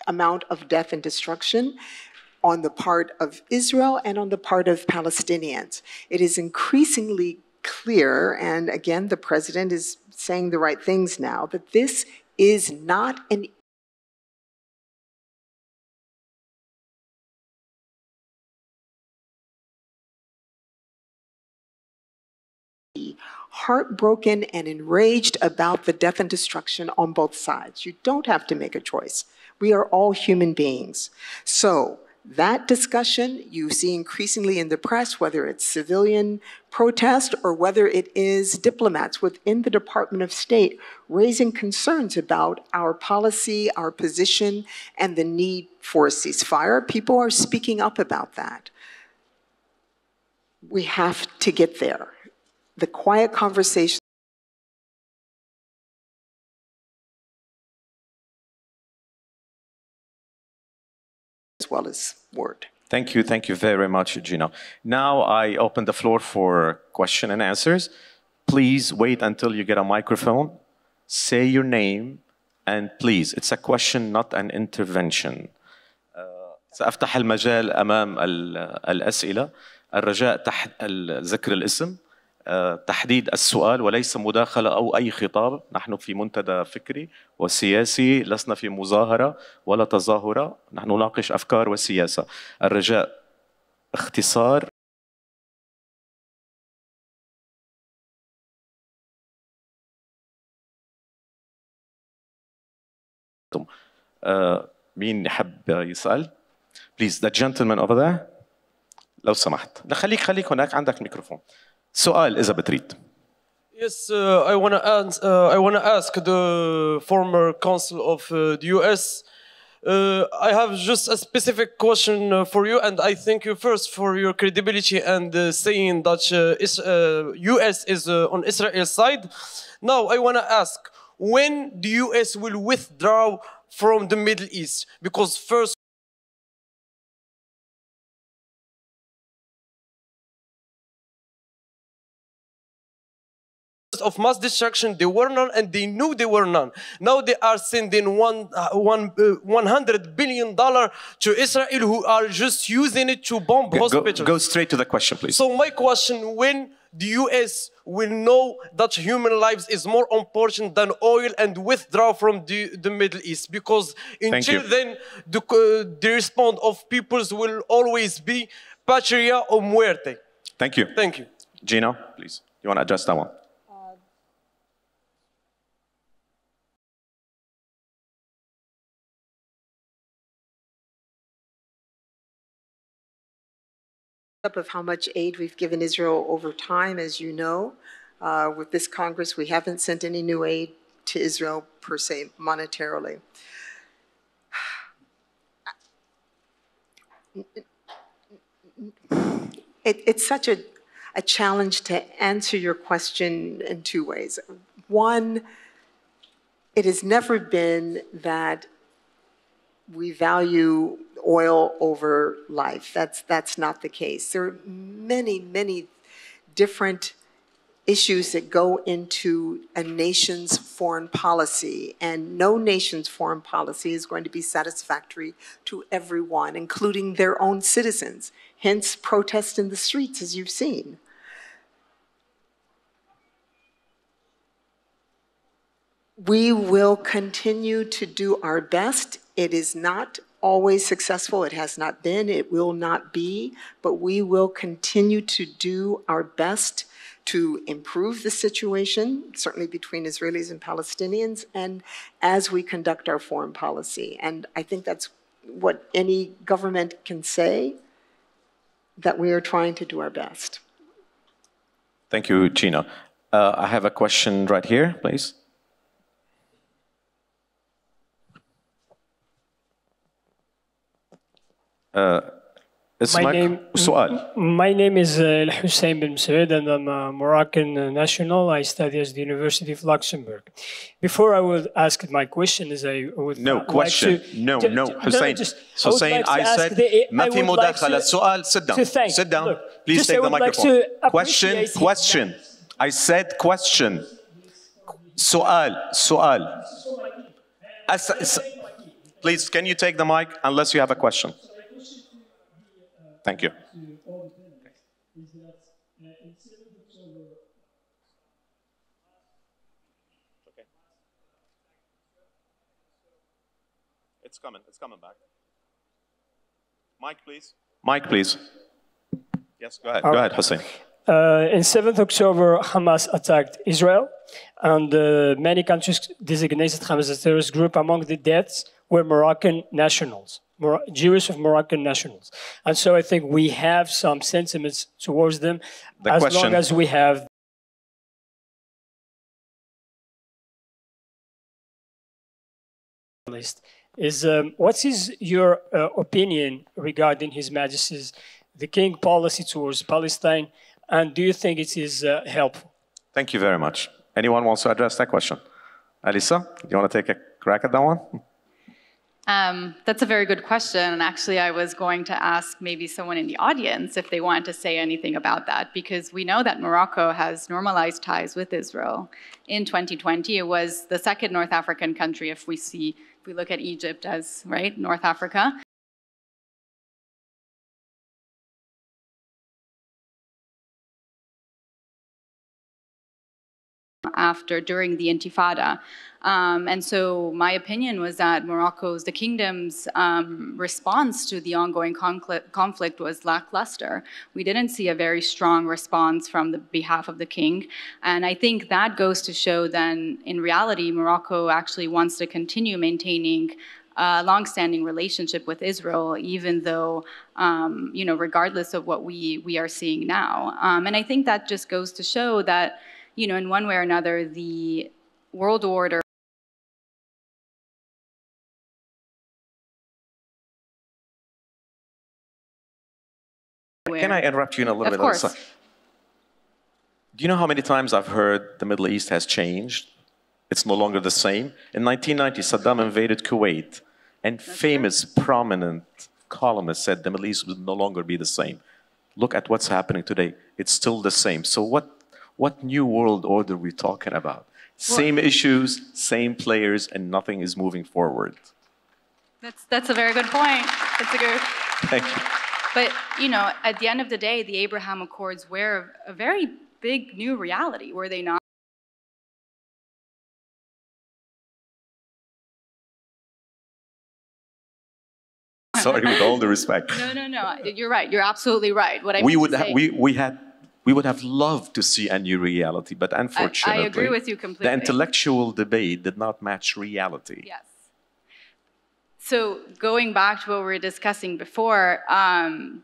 amount of death and destruction on the part of Israel and on the part of Palestinians. It is increasingly clear, and again, the president is saying the right things now, that this is not an heartbroken and enraged about the death and destruction on both sides. You don't have to make a choice. We are all human beings. So that discussion you see increasingly in the press, whether it's civilian protest or whether it is diplomats within the Department of State raising concerns about our policy, our position, and the need for a ceasefire. People are speaking up about that. We have to get there. The quiet conversation as well as word. Thank you very much, Gina. Now I open the floor for question and answers. Please wait until you get a microphone. Say your name, and please, it's a question, not an intervention. سأفتح المجال أمام الأسئلة. الرجاء تحت ذكر الاسم، تحديد السؤال وليس مداخلة أو أي خطاب. نحن في منتدى فكري وسياسي، لسنا في مظاهرة ولا تظاهرة، نحن نناقش أفكار وسياسة. الرجاء اختصار. مين يحب يسأل؟ Please, the gentleman over there. لو سمحت. خليك هناك، عندك ميكروفون. سؤال إذا بتريد. Yes, I want to ask the former consul of the US. I have just a specific question for you, and I thank you first for your credibility and saying that US is on Israel's side. Now, I want to ask, when the US will withdraw from the Middle East? Because first, of mass destruction, there were none, and they knew there were none. Now they are sending $100 billion to Israel, who are just using it to bomb hospitals. Go straight to the question, please. So my question, when the US will know that human lives is more important than oil and withdraw from the Middle East? Because until then, the response of peoples will always be patria o muerte. Thank you. Thank you. Gina, please. You want to address that one? Of how much aid we've given Israel over time, as you know. With this Congress, we haven't sent any new aid to Israel, per se, monetarily. It's such a challenge to answer your question in two ways. One, it has never been that we value oil over life. That's not the case. There are many different issues that go into a nation's foreign policy, and no nation's foreign policy is going to be satisfactory to everyone, including their own citizens. Hence, protests in the streets, as you've seen. We will continue to do our best. It is not always successful. It has not been. It will not be. But we will continue to do our best to improve the situation, certainly between Israelis and Palestinians, and as we conduct our foreign policy. And I think that's what any government can say, that we are trying to do our best. Thank you, Gina. I have a question right here, please. My name is Hussein bin Said, and I'm a Moroccan national. I study at the University of Luxembourg. Before I would ask my question, I would Hussein. Hussein, I said, ما في مداخلة. سؤال, sit down. Sit down. Look, please take the microphone. Question. I said question. سؤال. Please, can you take the mic unless you have a question? Thank you. Okay. It's coming back. Mic, please. Mic, please. Yes, go ahead. Go ahead, Hussein. In 7th October, Hamas attacked Israel, and many countries designated Hamas as a terrorist group. Among the deaths were Moroccan nationals. Jewish of Moroccan nationals. And so I think we have some sentiments towards them as long as we have is what is your opinion regarding His Majesty's the King policy towards Palestine, and do you think it is helpful? Thank you very much. Anyone wants to address that question? Alisa, do you want to take a crack at that one? That's a very good question, and actually I was going to ask maybe someone in the audience if they wanted to say anything about that, because we know that Morocco has normalized ties with Israel. In 2020, it was the second North African country, if we look at Egypt as, right, North Africa. During the Intifada. And so my opinion was that the kingdom's response to the ongoing conflict was lackluster. We didn't see a very strong response from the behalf of the king. And I think that goes to show then, in reality, Morocco actually wants to continue maintaining a long-standing relationship with Israel, even though, regardless of what we are seeing now. And I think that just goes to show that, in one way or another, the world order. Can I interrupt you in a little bit? Of course. Do you know how many times I've heard the Middle East has changed? It's no longer the same. In 1990, Saddam invaded Kuwait, and famous, prominent columnists said the Middle East will no longer be the same. Look at what's happening today. It's still the same. So what new world order are we talking about? Same issues, same players, and nothing is moving forward. That's a very good point. Thank you. But, at the end of the day, the Abraham Accords were a very big new reality, were they not? Sorry, with all the respect. No. You're right. You're absolutely right. What I we would have loved to see a new reality, but unfortunately, I agree with you completely. The intellectual debate did not match reality. Yes. So going back to what we were discussing before,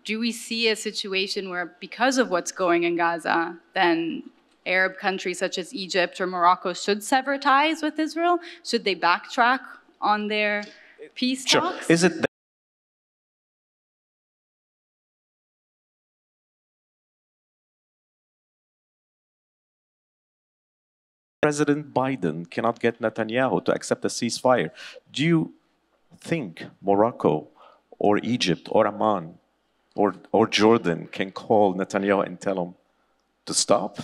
do we see a situation where, because of what's going in Gaza, then Arab countries such as Egypt or Morocco should sever ties with Israel? Should they backtrack on their peace talks? Is it President Biden cannot get Netanyahu to accept a ceasefire? Do you think Morocco or Egypt or Amman or Jordan can call Netanyahu and tell him to stop?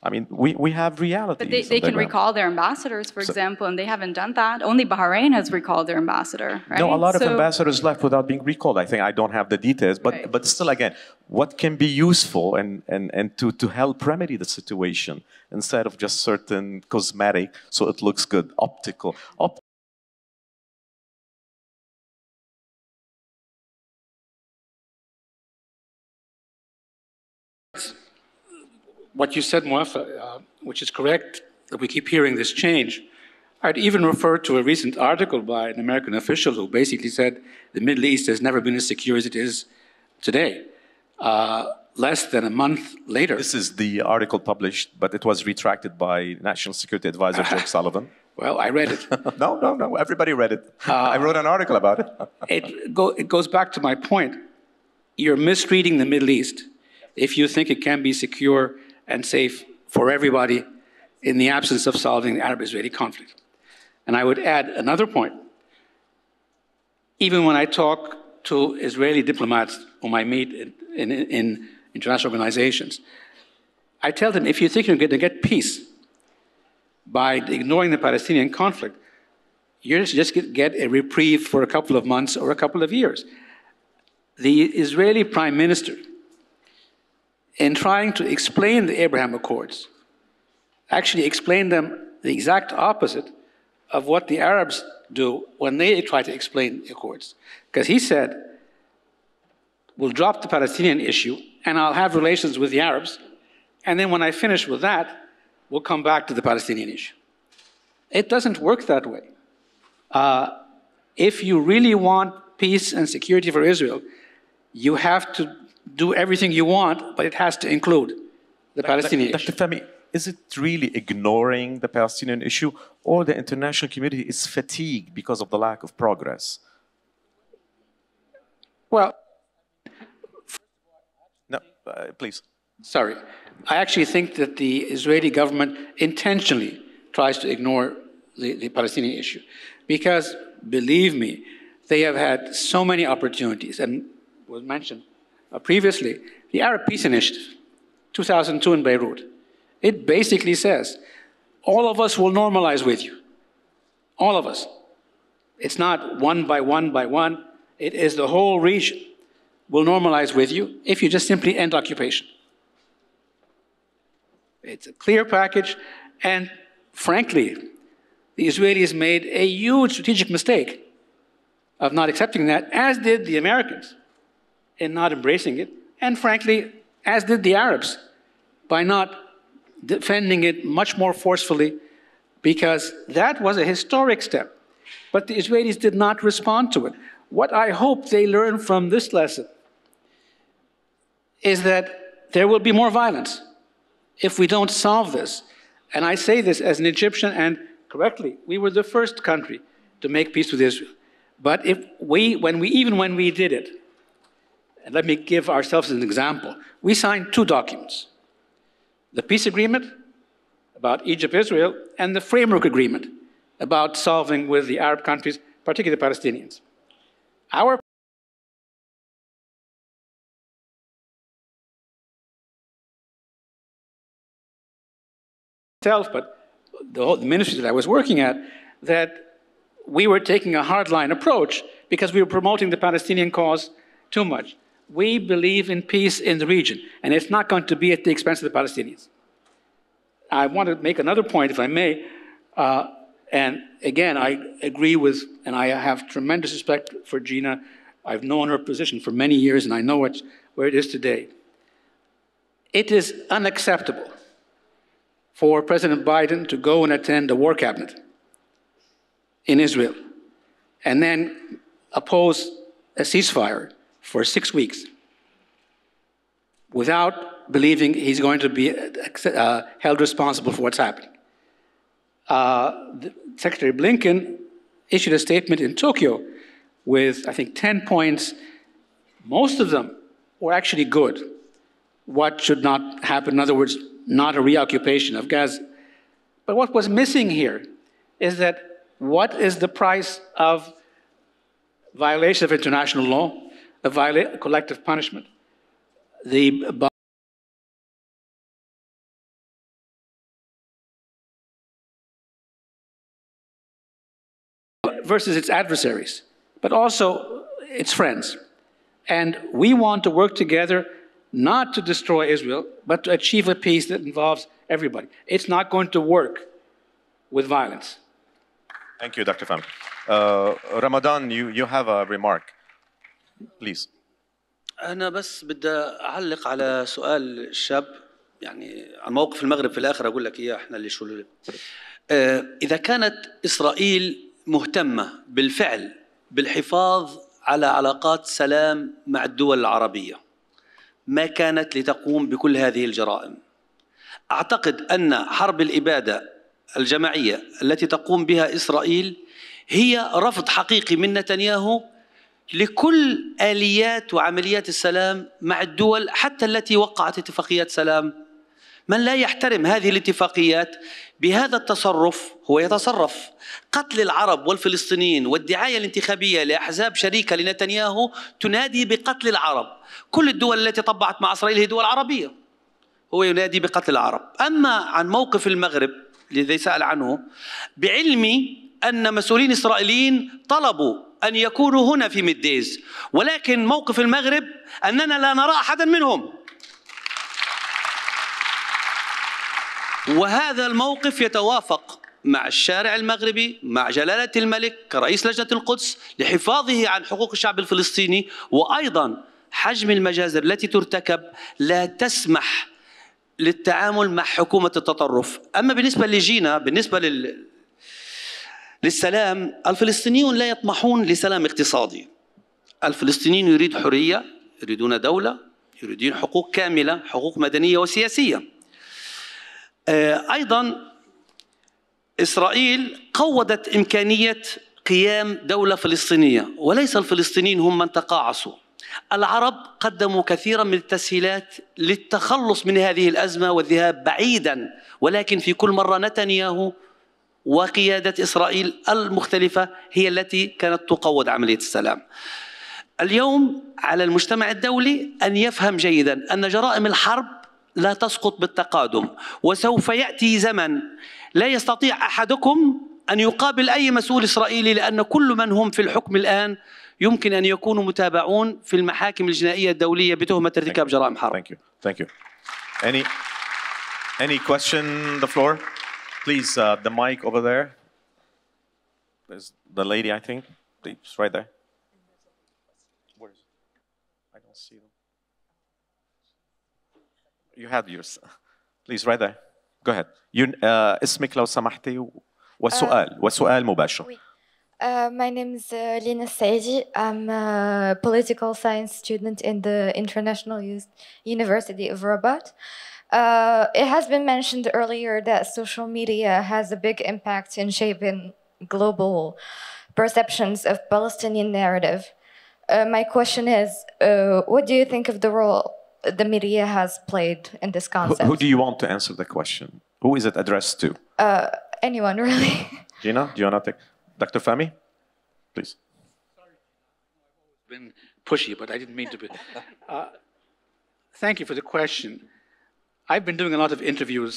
I mean, we have reality. But they can recall their ambassadors, for example, and they haven't done that. Only Bahrain has recalled their ambassador, right? No, a lot of ambassadors left without being recalled. I think I don't have the details, but still, again, what can be useful and to help remedy the situation instead of just certain cosmetic, so it looks good, optical. What you said, Muafa, which is correct, that we keep hearing this change. I'd even refer to a recent article by an American official who basically said the Middle East has never been as secure as it is today. Less than a month later. This is the article published, but it was retracted by National Security Advisor Jake Sullivan. Well, I read it. No, everybody read it. I wrote an article about it. It goes back to my point. You're misreading the Middle East if you think it can be secure and safe for everybody in the absence of solving the Arab-Israeli conflict. And I would add another point. Even when I talk to Israeli diplomats whom I meet in international organizations, I tell them, if you think you're going to get peace by ignoring the Palestinian conflict, you're just going to get a reprieve for a couple of months or a couple of years. The Israeli Prime Minister, in trying to explain the Abraham Accords, actually explained them the exact opposite of what the Arabs do when they try to explain the Accords. Because he said, we'll drop the Palestinian issue and I'll have relations with the Arabs, and then when I finish with that, we'll come back to the Palestinian issue. It doesn't work that way. If you really want peace and security for Israel, you have to do everything you want, but it has to include the Palestinian issue. Dr. Fahmy, is it really ignoring the Palestinian issue, or the international community is fatigued because of the lack of progress? Well, no, please. Sorry. I actually think that the Israeli government intentionally tries to ignore the Palestinian issue. Because, believe me, they have had so many opportunities, and was mentioned previously, the Arab Peace Initiative, 2002 in Beirut. It basically says, all of us will normalize with you. All of us. It's not one by one by one. It is the whole region will normalize with you if you just simply end occupation. It's a clear package, and frankly, the Israelis made a huge strategic mistake of not accepting that, as did the Americans in not embracing it, and frankly, as did the Arabs by not defending it much more forcefully, because that was a historic step. But the Israelis did not respond to it. What I hope they learn from this lesson is that there will be more violence if we don't solve this. And I say this as an Egyptian, and correctly, we were the first country to make peace with Israel. But when we did it, and let me give ourselves an example, we signed 2 documents. The peace agreement about Egypt-Israel and the framework agreement about solving with the Arab countries, particularly the Palestinians. Our but the ministry that I was working at, that we were taking a hardline approach because we were promoting the Palestinian cause too much. We believe in peace in the region, and it's not going to be at the expense of the Palestinians. I want to make another point, if I may, and again, I agree with, and I have tremendous respect for Gina. I've known her position for many years, and I know where it is today. It is unacceptable for President Biden to go and attend a war cabinet in Israel and then oppose a ceasefire for 6 weeks without believing he's going to be held responsible for what's happening. Secretary Blinken issued a statement in Tokyo with, I think, 10 points. Most of them were actually good. What should not happen, in other words, not a reoccupation of Gaza. But what was missing here is that what is the price of violation of international law, of collective punishment, versus its adversaries, but also its friends. And we want to work together not to destroy Israel, but to achieve a peace that involves everybody. It's not going to work with violence. Thank you, Dr. Fahmy. Ramadan, you have a remark. Please. أنا بس بدي أعلق على سؤال الشاب يعني عن موقف المغرب في الآخر أقول لك إياه إحنا اللي شو إذا كانت إسرائيل مهتمة بالفعل بالحفاظ على علاقات سلام مع الدول العربية ما كانت لتقوم بكل هذه الجرائم. أعتقد أن حرب الإبادة الجماعية التي تقوم بها إسرائيل هي رفض حقيقي من نتنياهو لكل آليات وعمليات السلام مع الدول حتى التي وقعت اتفاقيات سلام. من لا يحترم هذه الاتفاقيات بهذا التصرف هو يتصرف. قتل العرب والفلسطينيين والدعاية الانتخابية لأحزاب شريكة لنتنياهو تنادي بقتل العرب. كل الدول التي طبعت مع إسرائيل هي دول عربية. هو ينادي بقتل العرب. أما عن موقف المغرب الذي سأل عنه بعلمي أن مسؤولين إسرائيليين طلبوا أن يكونوا هنا في ميديز، ولكن موقف المغرب أننا لا نرى أحدا منهم. وهذا الموقف يتوافق مع الشارع المغربي، مع جلالة الملك كرئيس لجنة القدس لحفاظه عن حقوق الشعب الفلسطيني، وأيضا حجم المجازر التي ترتكب لا تسمح للتعامل مع حكومة التطرف. أما بالنسبة لجينا، بالنسبة للسلام، الفلسطينيون لا يطمحون لسلام اقتصادي، الفلسطينيين يريد حرية، يريدون دولة، يريدون حقوق كاملة، حقوق مدنية وسياسية. أيضا إسرائيل قوضت إمكانية قيام دولة فلسطينية، وليس الفلسطينيين هم من تقاعسوا. العرب قدموا كثيرا من التسهيلات للتخلص من هذه الأزمة والذهاب بعيدا، ولكن في كل مرة نتنياهو وقيادة إسرائيل المختلفة هي التي كانت تقوض عملية السلام. اليوم على المجتمع الدولي أن يفهم جيدا أن جرائم الحرب لا تسقط بالتقادم، وسوف يأتي زمن لا يستطيع أحدكم أن يقابل أي مسؤول إسرائيلي، لأن كل من هم في الحكم الآن يمكن أن يكونوا متابعون في المحاكم الجنائية الدولية بتهمة ارتكاب جرائم حرب. Thank you. Thank you. Any question on the floor? Please, the mic over there. There's the lady, I think. Please, right there. Where is it? I don't see them. You had yours. Please, right there. Go ahead. اسمك لو سمحتي وسؤال مباشر. My name is Lina Saidi. I'm a political science student in the International University of Rabat. It has been mentioned earlier that social media has a big impact in shaping global perceptions of Palestinian narrative. My question is, what do you think of the role the media has played in this concept? Who do you want to answer the question? Who is it addressed to? Anyone, really. Gina, do you want to take? Dr. Fahmy, please. Sorry, I've been pushy, but I didn't mean to be. Thank you for the question. I've been doing a lot of interviews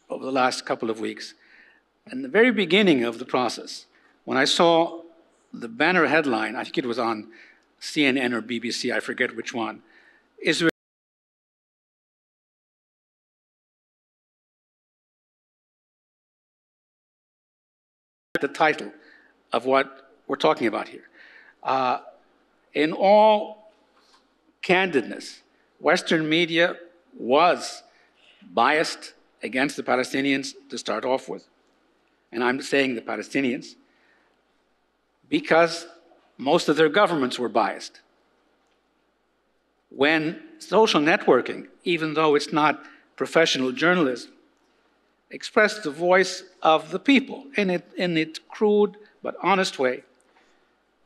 over the last couple of weeks. In the very beginning of the process, when I saw the banner headline, I think it was on CNN or BBC, I forget which one, Israel the title of what we're talking about here. In all candidness, Western media was biased against the Palestinians to start off with. And I'm saying the Palestinians because most of their governments were biased. When social networking, even though it's not professional journalism, expressed the voice of the people in its crude but honest way,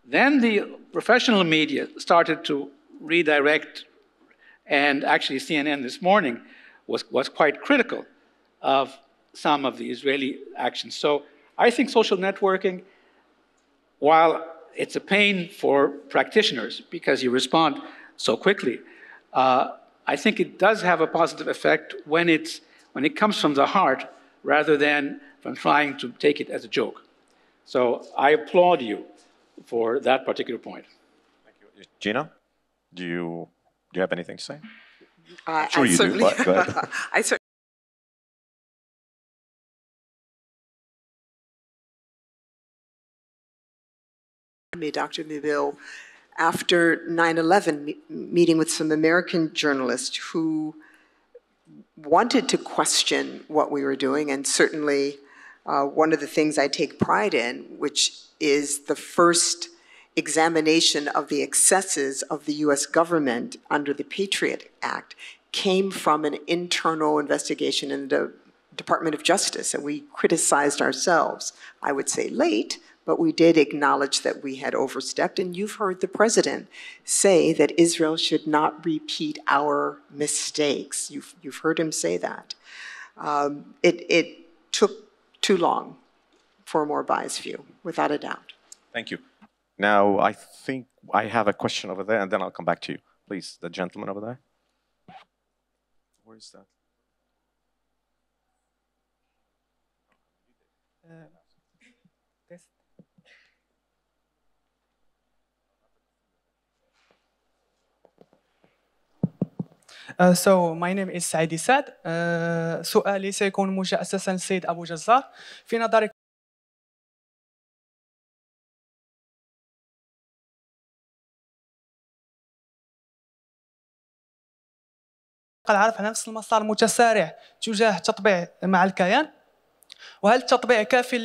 then the professional media started to redirect, and actually CNN this morning was quite critical of some of the Israeli actions. So I think social networking, while it's a pain for practitioners because you respond so quickly, I think it does have a positive effect when it comes from the heart rather than from trying to take it as a joke. So I applaud you for that particular point. Thank you. Gina, do you have anything to say? I'm sure you do, but go ahead. I certainly. Dr. Mubil, after 9/11, meeting with some American journalists who wanted to question what we were doing, and certainly one of the things I take pride in, which is the first examination of the excesses of the US government under the Patriot Act, came from an internal investigation in the Department of Justice, and we criticized ourselves, I would say late, but we did acknowledge that we had overstepped, and you've heard the president say that Israel should not repeat our mistakes. You've heard him say that. It took too long for a more biased view, without a doubt. Thank you. Now, I think I have a question over there, and then I'll come back to you. Please, the gentleman over there. Where is that? So my name is Saidi Saad. سؤالي سيكون موجه أساسا للسيد أبو جزار. في نظرك العرب على نفس المسار متسارع تجاه تطبيع مع الكيان، وهل التطبيع كافي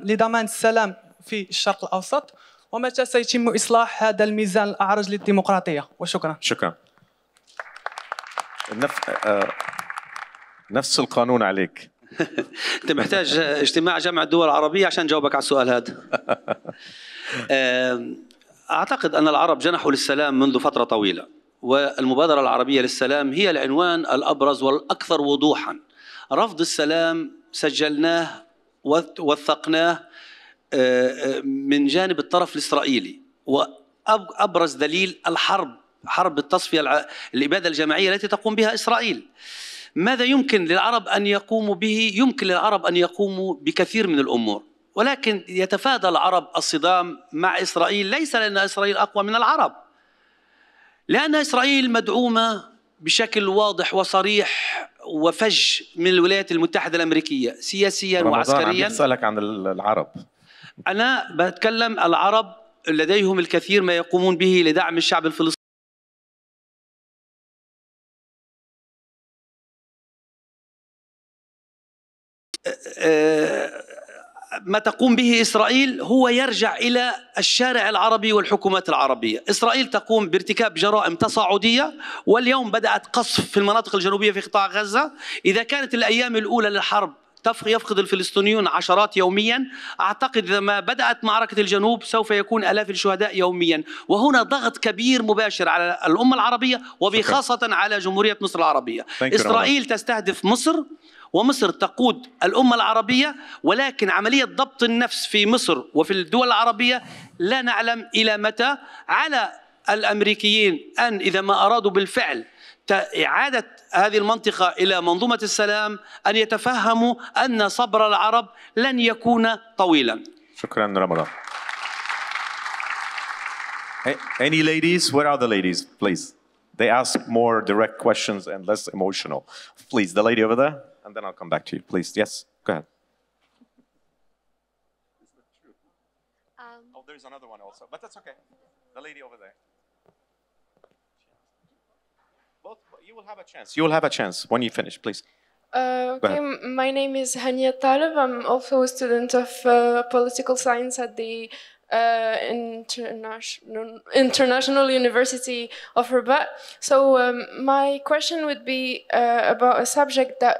لضمان السلام في الشرق الأوسط؟ ومتى سيتم إصلاح هذا الميزان الأعرج للديمقراطية؟ وشكرا. شكرا. نفس القانون عليك. أنت محتاج اجتماع جامعة الدول العربية عشان جاوبك على السؤال هذا. أعتقد أن العرب جنحوا للسلام منذ فترة طويلة، والمبادرة العربية للسلام هي العنوان الأبرز والأكثر وضوحا. رفض السلام سجلناه ووثقناه من جانب الطرف الإسرائيلي، وأبرز دليل الحرب، حرب التصفية الإبادة الجماعية التي تقوم بها إسرائيل. ماذا يمكن للعرب أن يقوموا به؟ يمكن للعرب أن يقوموا بكثير من الأمور، ولكن يتفادى العرب الصدام مع إسرائيل، ليس لأن إسرائيل أقوى من العرب، لأن إسرائيل مدعومة بشكل واضح وصريح وفج من الولايات المتحدة الأمريكية سياسيا وعسكريا. عم بسألك عن العرب. أنا بتكلم العرب لديهم الكثير ما يقومون به لدعم الشعب الفلسطيني. ما تقوم به إسرائيل هو يرجع إلى الشارع العربي والحكومات العربية. إسرائيل تقوم بارتكاب جرائم تصاعدية، واليوم بدأت قصف في المناطق الجنوبية في قطاع غزة. إذا كانت الأيام الأولى للحرب يفقد الفلسطينيون عشرات يوميا، أعتقد إذا ما بدأت معركة الجنوب سوف يكون آلاف الشهداء يوميا، وهنا ضغط كبير مباشر على الأمة العربية وبخاصة على جمهورية مصر العربية. إسرائيل تستهدف مصر، ومصر تقود الأمة العربية، ولكن عملية ضبط النفس في مصر وفي الدول العربية لا نعلم إلى متى. على الأمريكيين أن إذا ما أرادوا بالفعل إعادة هذه المنطقة إلى منظومة السلام أن يتفهموا أن صبر العرب لن يكون طويلا. شكرا رمضان. Any ladies? Where are the ladies? Please. They ask more direct questions and less emotional. Please, the lady over there, and then I'll come back to you. Please, yes, go ahead. Oh, there's another one also, but that's okay. The lady over there. Both, you will have a chance. You will have a chance when you finish, please. Okay, my name is Hania Talib. I'm also a student of political science at the International University of Rabat. So my question would be about a subject that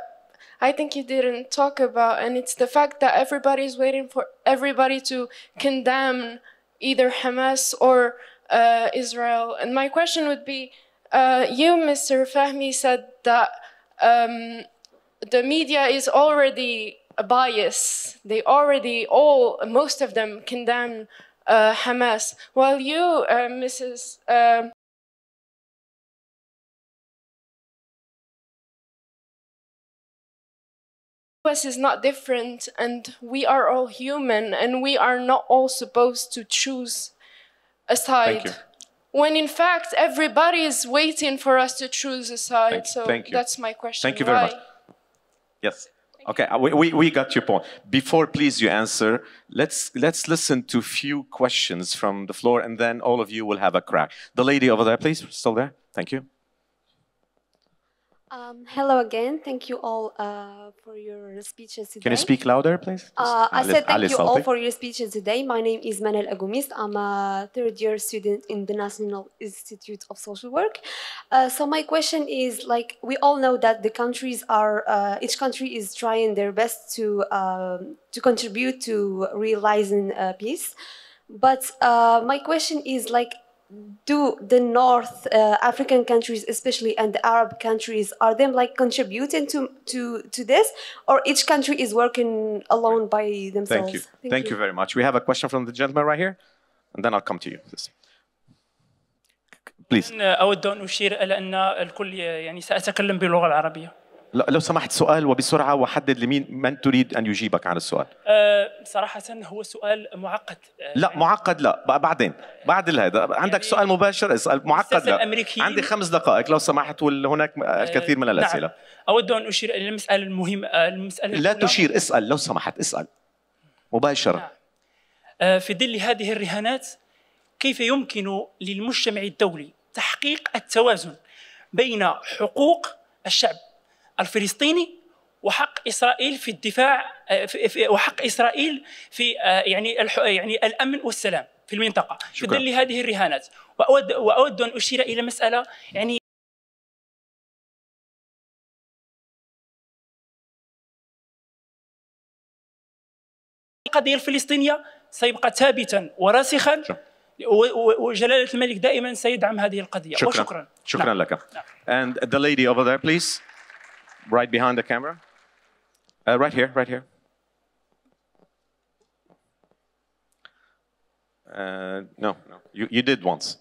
I think you didn't talk about, and it's the fact that everybody is waiting for everybody to condemn either Hamas or Israel. And my question would be, you, Mr. Fahmy, said that the media is already a bias. They already most of them condemn Hamas, while you, Mrs. US is not different, and we are all human, and we are not all supposed to choose a side. Thank you. When in fact everybody is waiting for us to choose a side. So that's my question. Thank you very much. Yes. Okay, we got your point. Before, please, you answer, let's listen to few questions from the floor, and then all of you will have a crack. The lady over there, please, still there. Thank you. Hello again. Thank you all for your speeches today. Can you speak louder, please? I said thank you all for your speeches today. My name is Manal Agoumis. I'm a third-year student in the National Institute of Social Work. So my question is, like, we all know that the countries are, each country is trying their best to contribute to realizing peace. But my question is, like, do the North African countries, especially, and the Arab countries, are them like contributing to this, or each country is working alone by themselves? Thank you. Thank you very much. We have a question from the gentleman right here, and then I'll come to you. Please. أود أن أشير إلى أن الكل يعني سأتكلم باللغة العربية. لو سمحت سؤال وبسرعة، وحدد لمين من تريد أن يجيبك عن السؤال. صراحة هو سؤال معقد. لا معقد لا، بعدين بعد هذا عندك يعني سؤال مباشر اسأل. معقد لا. عندي 5 دقائق لو سمحت، وهناك الكثير من الأسئلة. نعم. أود أن أشير إلى المسألة المهمة، المسألة لا تشير، اسأل لو سمحت، اسأل مباشرة. نعم. في ظل هذه الرهانات كيف يمكن للمجتمع الدولي تحقيق التوازن بين حقوق الشعب الفلسطيني وحق إسرائيل في الدفاع وحق إسرائيل في يعني الأمن والسلام في المنطقة في ظل هذه الرهانات. وأود أن أشير إلى مسألة يعني القضية الفلسطينية سيبقى ثابتا وراسخا، وجلالة الملك دائما سيدعم هذه القضية. وشكرا. شكرا لك. And the lady over there, please, right behind the camera. Right here, right here. No, you did once.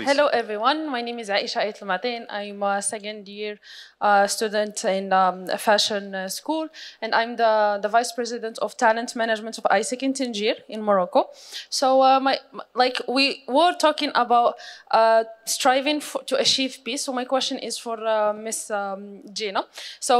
Hello everyone, my name is Aisha Aitlmatin. I'm a second year student in a fashion school, and I'm the vice president of talent management of ISEC in Tangier in Morocco. So we were talking about striving to achieve peace. So my question is for Miss Gina. So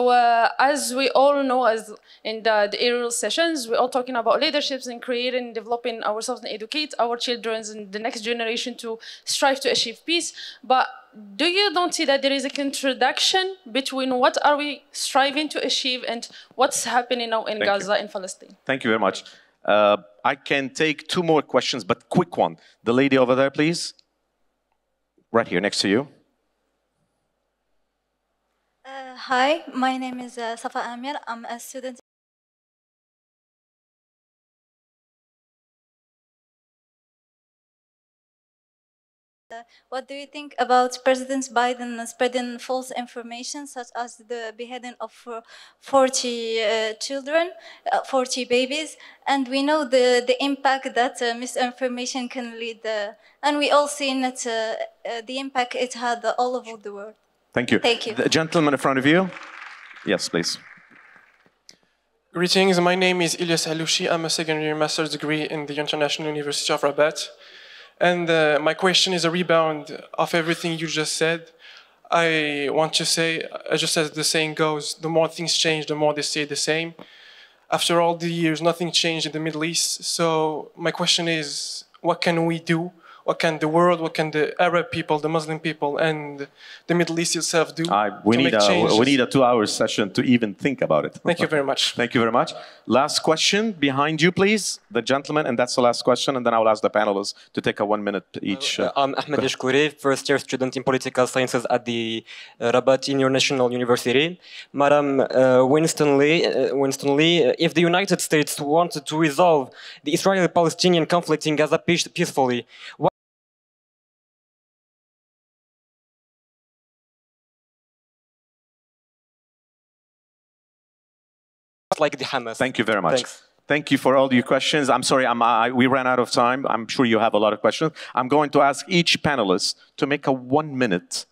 as we all know, as in the aerial sessions, we're all talking about leaderships and creating, developing ourselves and educate our children and the next generation to strive to achieve peace. But do you don't see that there is a contradiction between what are we striving to achieve and what's happening now in Gaza and Palestine? Thank you very much. I can take two more questions, but quick one. The lady over there, please. Right here, next to you. Hi, my name is Safa Amir. I'm a student. What do you think about President Biden spreading false information, such as the beheading of 40 children, 40 babies? And we know the impact that misinformation can lead, and we all seen that the impact it had all over the world. Thank you. Thank you. The gentleman in front of you. Yes, please. Greetings, my name is Ilyas Alouchi. I'm a second-year master's degree in the International University of Rabat. And my question is a rebound of everything you just said. I want to say, just as the saying goes, the more things change, the more they stay the same. After all the years, nothing changed in the Middle East. So my question is, what can we do? What can the world, what can the Arab people, the Muslim people, and the Middle East itself do? We need a 2-hour session to even think about it. Thank you very much. Thank you very much. Last question behind you, please. The gentleman, and that's the last question, and then I will ask the panelists to take a 1 minute each. I'm Ahmed Eshkouri, first-year student in political sciences at the Rabat International University. Madam Winston Lee, if the United States wanted to resolve the Israeli-Palestinian conflict in Gaza peacefully, like the Hamas. Thank you very much. Thanks. Thank you for all your questions. I'm sorry, we ran out of time. I'm sure you have a lot of questions. I'm going to ask each panelist to make a 1 minute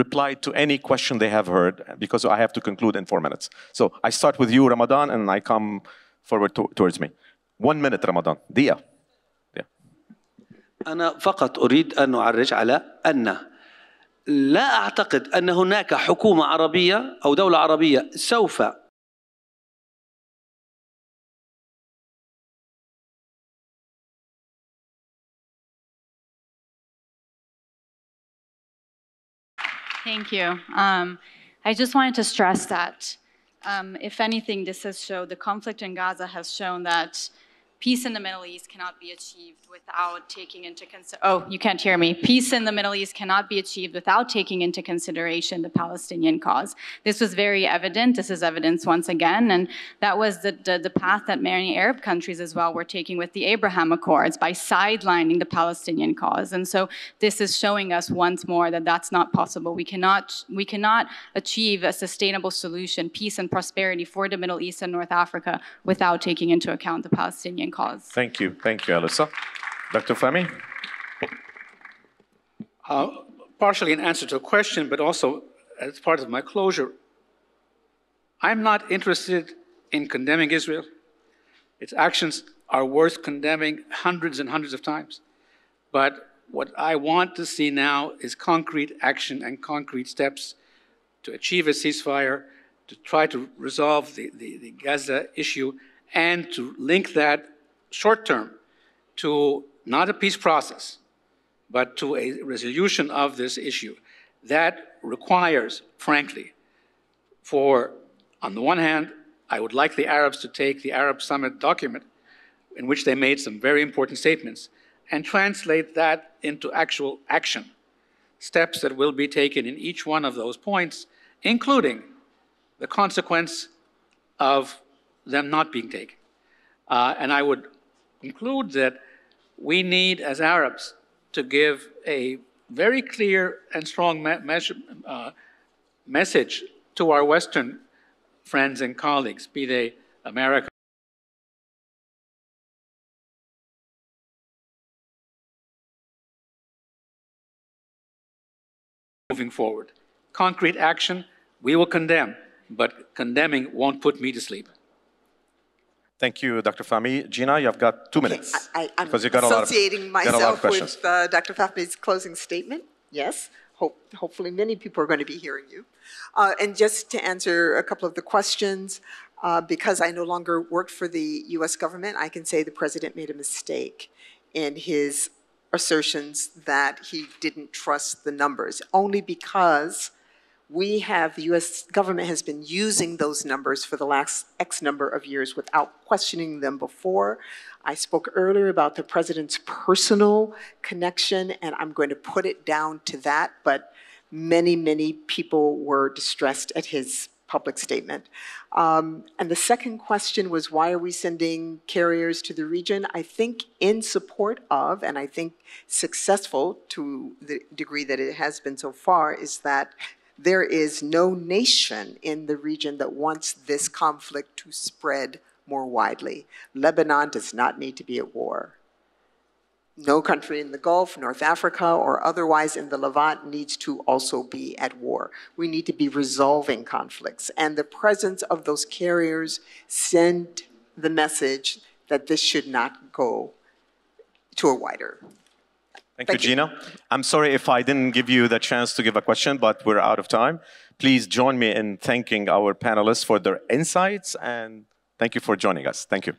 reply to any question they have heard, because I have to conclude in 4 minutes. So I start with you, Ramadan, and I come forward towards me. 1 minute, Ramadan. Dia. أنا فقط أريد أن أعرج على أن لا أعتقد أن هناك حكومة عربية أو دولة عربية سوف Thank you. I just wanted to stress that, if anything, this has shown, the conflict in Gaza has shown that peace in the Middle East cannot be achieved without taking into consideration, you can't hear me. Peace in the Middle East cannot be achieved without taking into consideration the Palestinian cause. This was very evident. This is evidence once again. And that was the path that many Arab countries as well were taking with the Abraham Accords by sidelining the Palestinian cause. And so this is showing us once more that that's not possible. We cannot achieve a sustainable solution, peace and prosperity for the Middle East and North Africa without taking into account the Palestinian cause. Thank you, Alyssa. Dr. Fahmy? Partially in answer to a question, but also as part of my closure, I'm not interested in condemning Israel. Its actions are worth condemning hundreds and hundreds of times. But what I want to see now is concrete action and concrete steps to achieve a ceasefire, to try to resolve the Gaza issue, and to link that short term to not a peace process, but to a resolution of this issue. That requires, frankly, on the one hand, I would like the Arabs to take the Arab Summit document in which they made some very important statements, and translate that into actual action, steps that will be taken in each one of those points, including the consequence of them not being taken. And I would conclude that we need, as Arabs, to give a very clear and strong message to our Western friends and colleagues, be they America, moving forward. Concrete action, we will condemn, but condemning won't put me to sleep. Thank you, Dr. Fahmy. Gina, you've got 2 minutes. I'm because you got associating myself questions. with Dr. Fahmy's closing statement. Yes, hopefully many people are going to be hearing you. And just to answer a couple of the questions, because I no longer work for the US government, I can say the president made a mistake in his assertions that he didn't trust the numbers, only because the US government has been using those numbers for the last X number of years without questioning them before. I spoke earlier about the president's personal connection, and I'm going to put it down to that, but many, many people were distressed at his public statement. And the second question was, why are we sending carriers to the region? I think in support of, and I think successful to the degree that it has been so far, is that there is no nation in the region that wants this conflict to spread more widely. Lebanon does not need to be at war. No country in the Gulf, North Africa, or otherwise in the Levant needs to also be at war. We need to be resolving conflicts. And the presence of those carriers send the message that this should not go to a wider. Thank you, Gina. I'm sorry if I didn't give you the chance to give a question, but we're out of time. Please join me in thanking our panelists for their insights, and thank you for joining us. Thank you.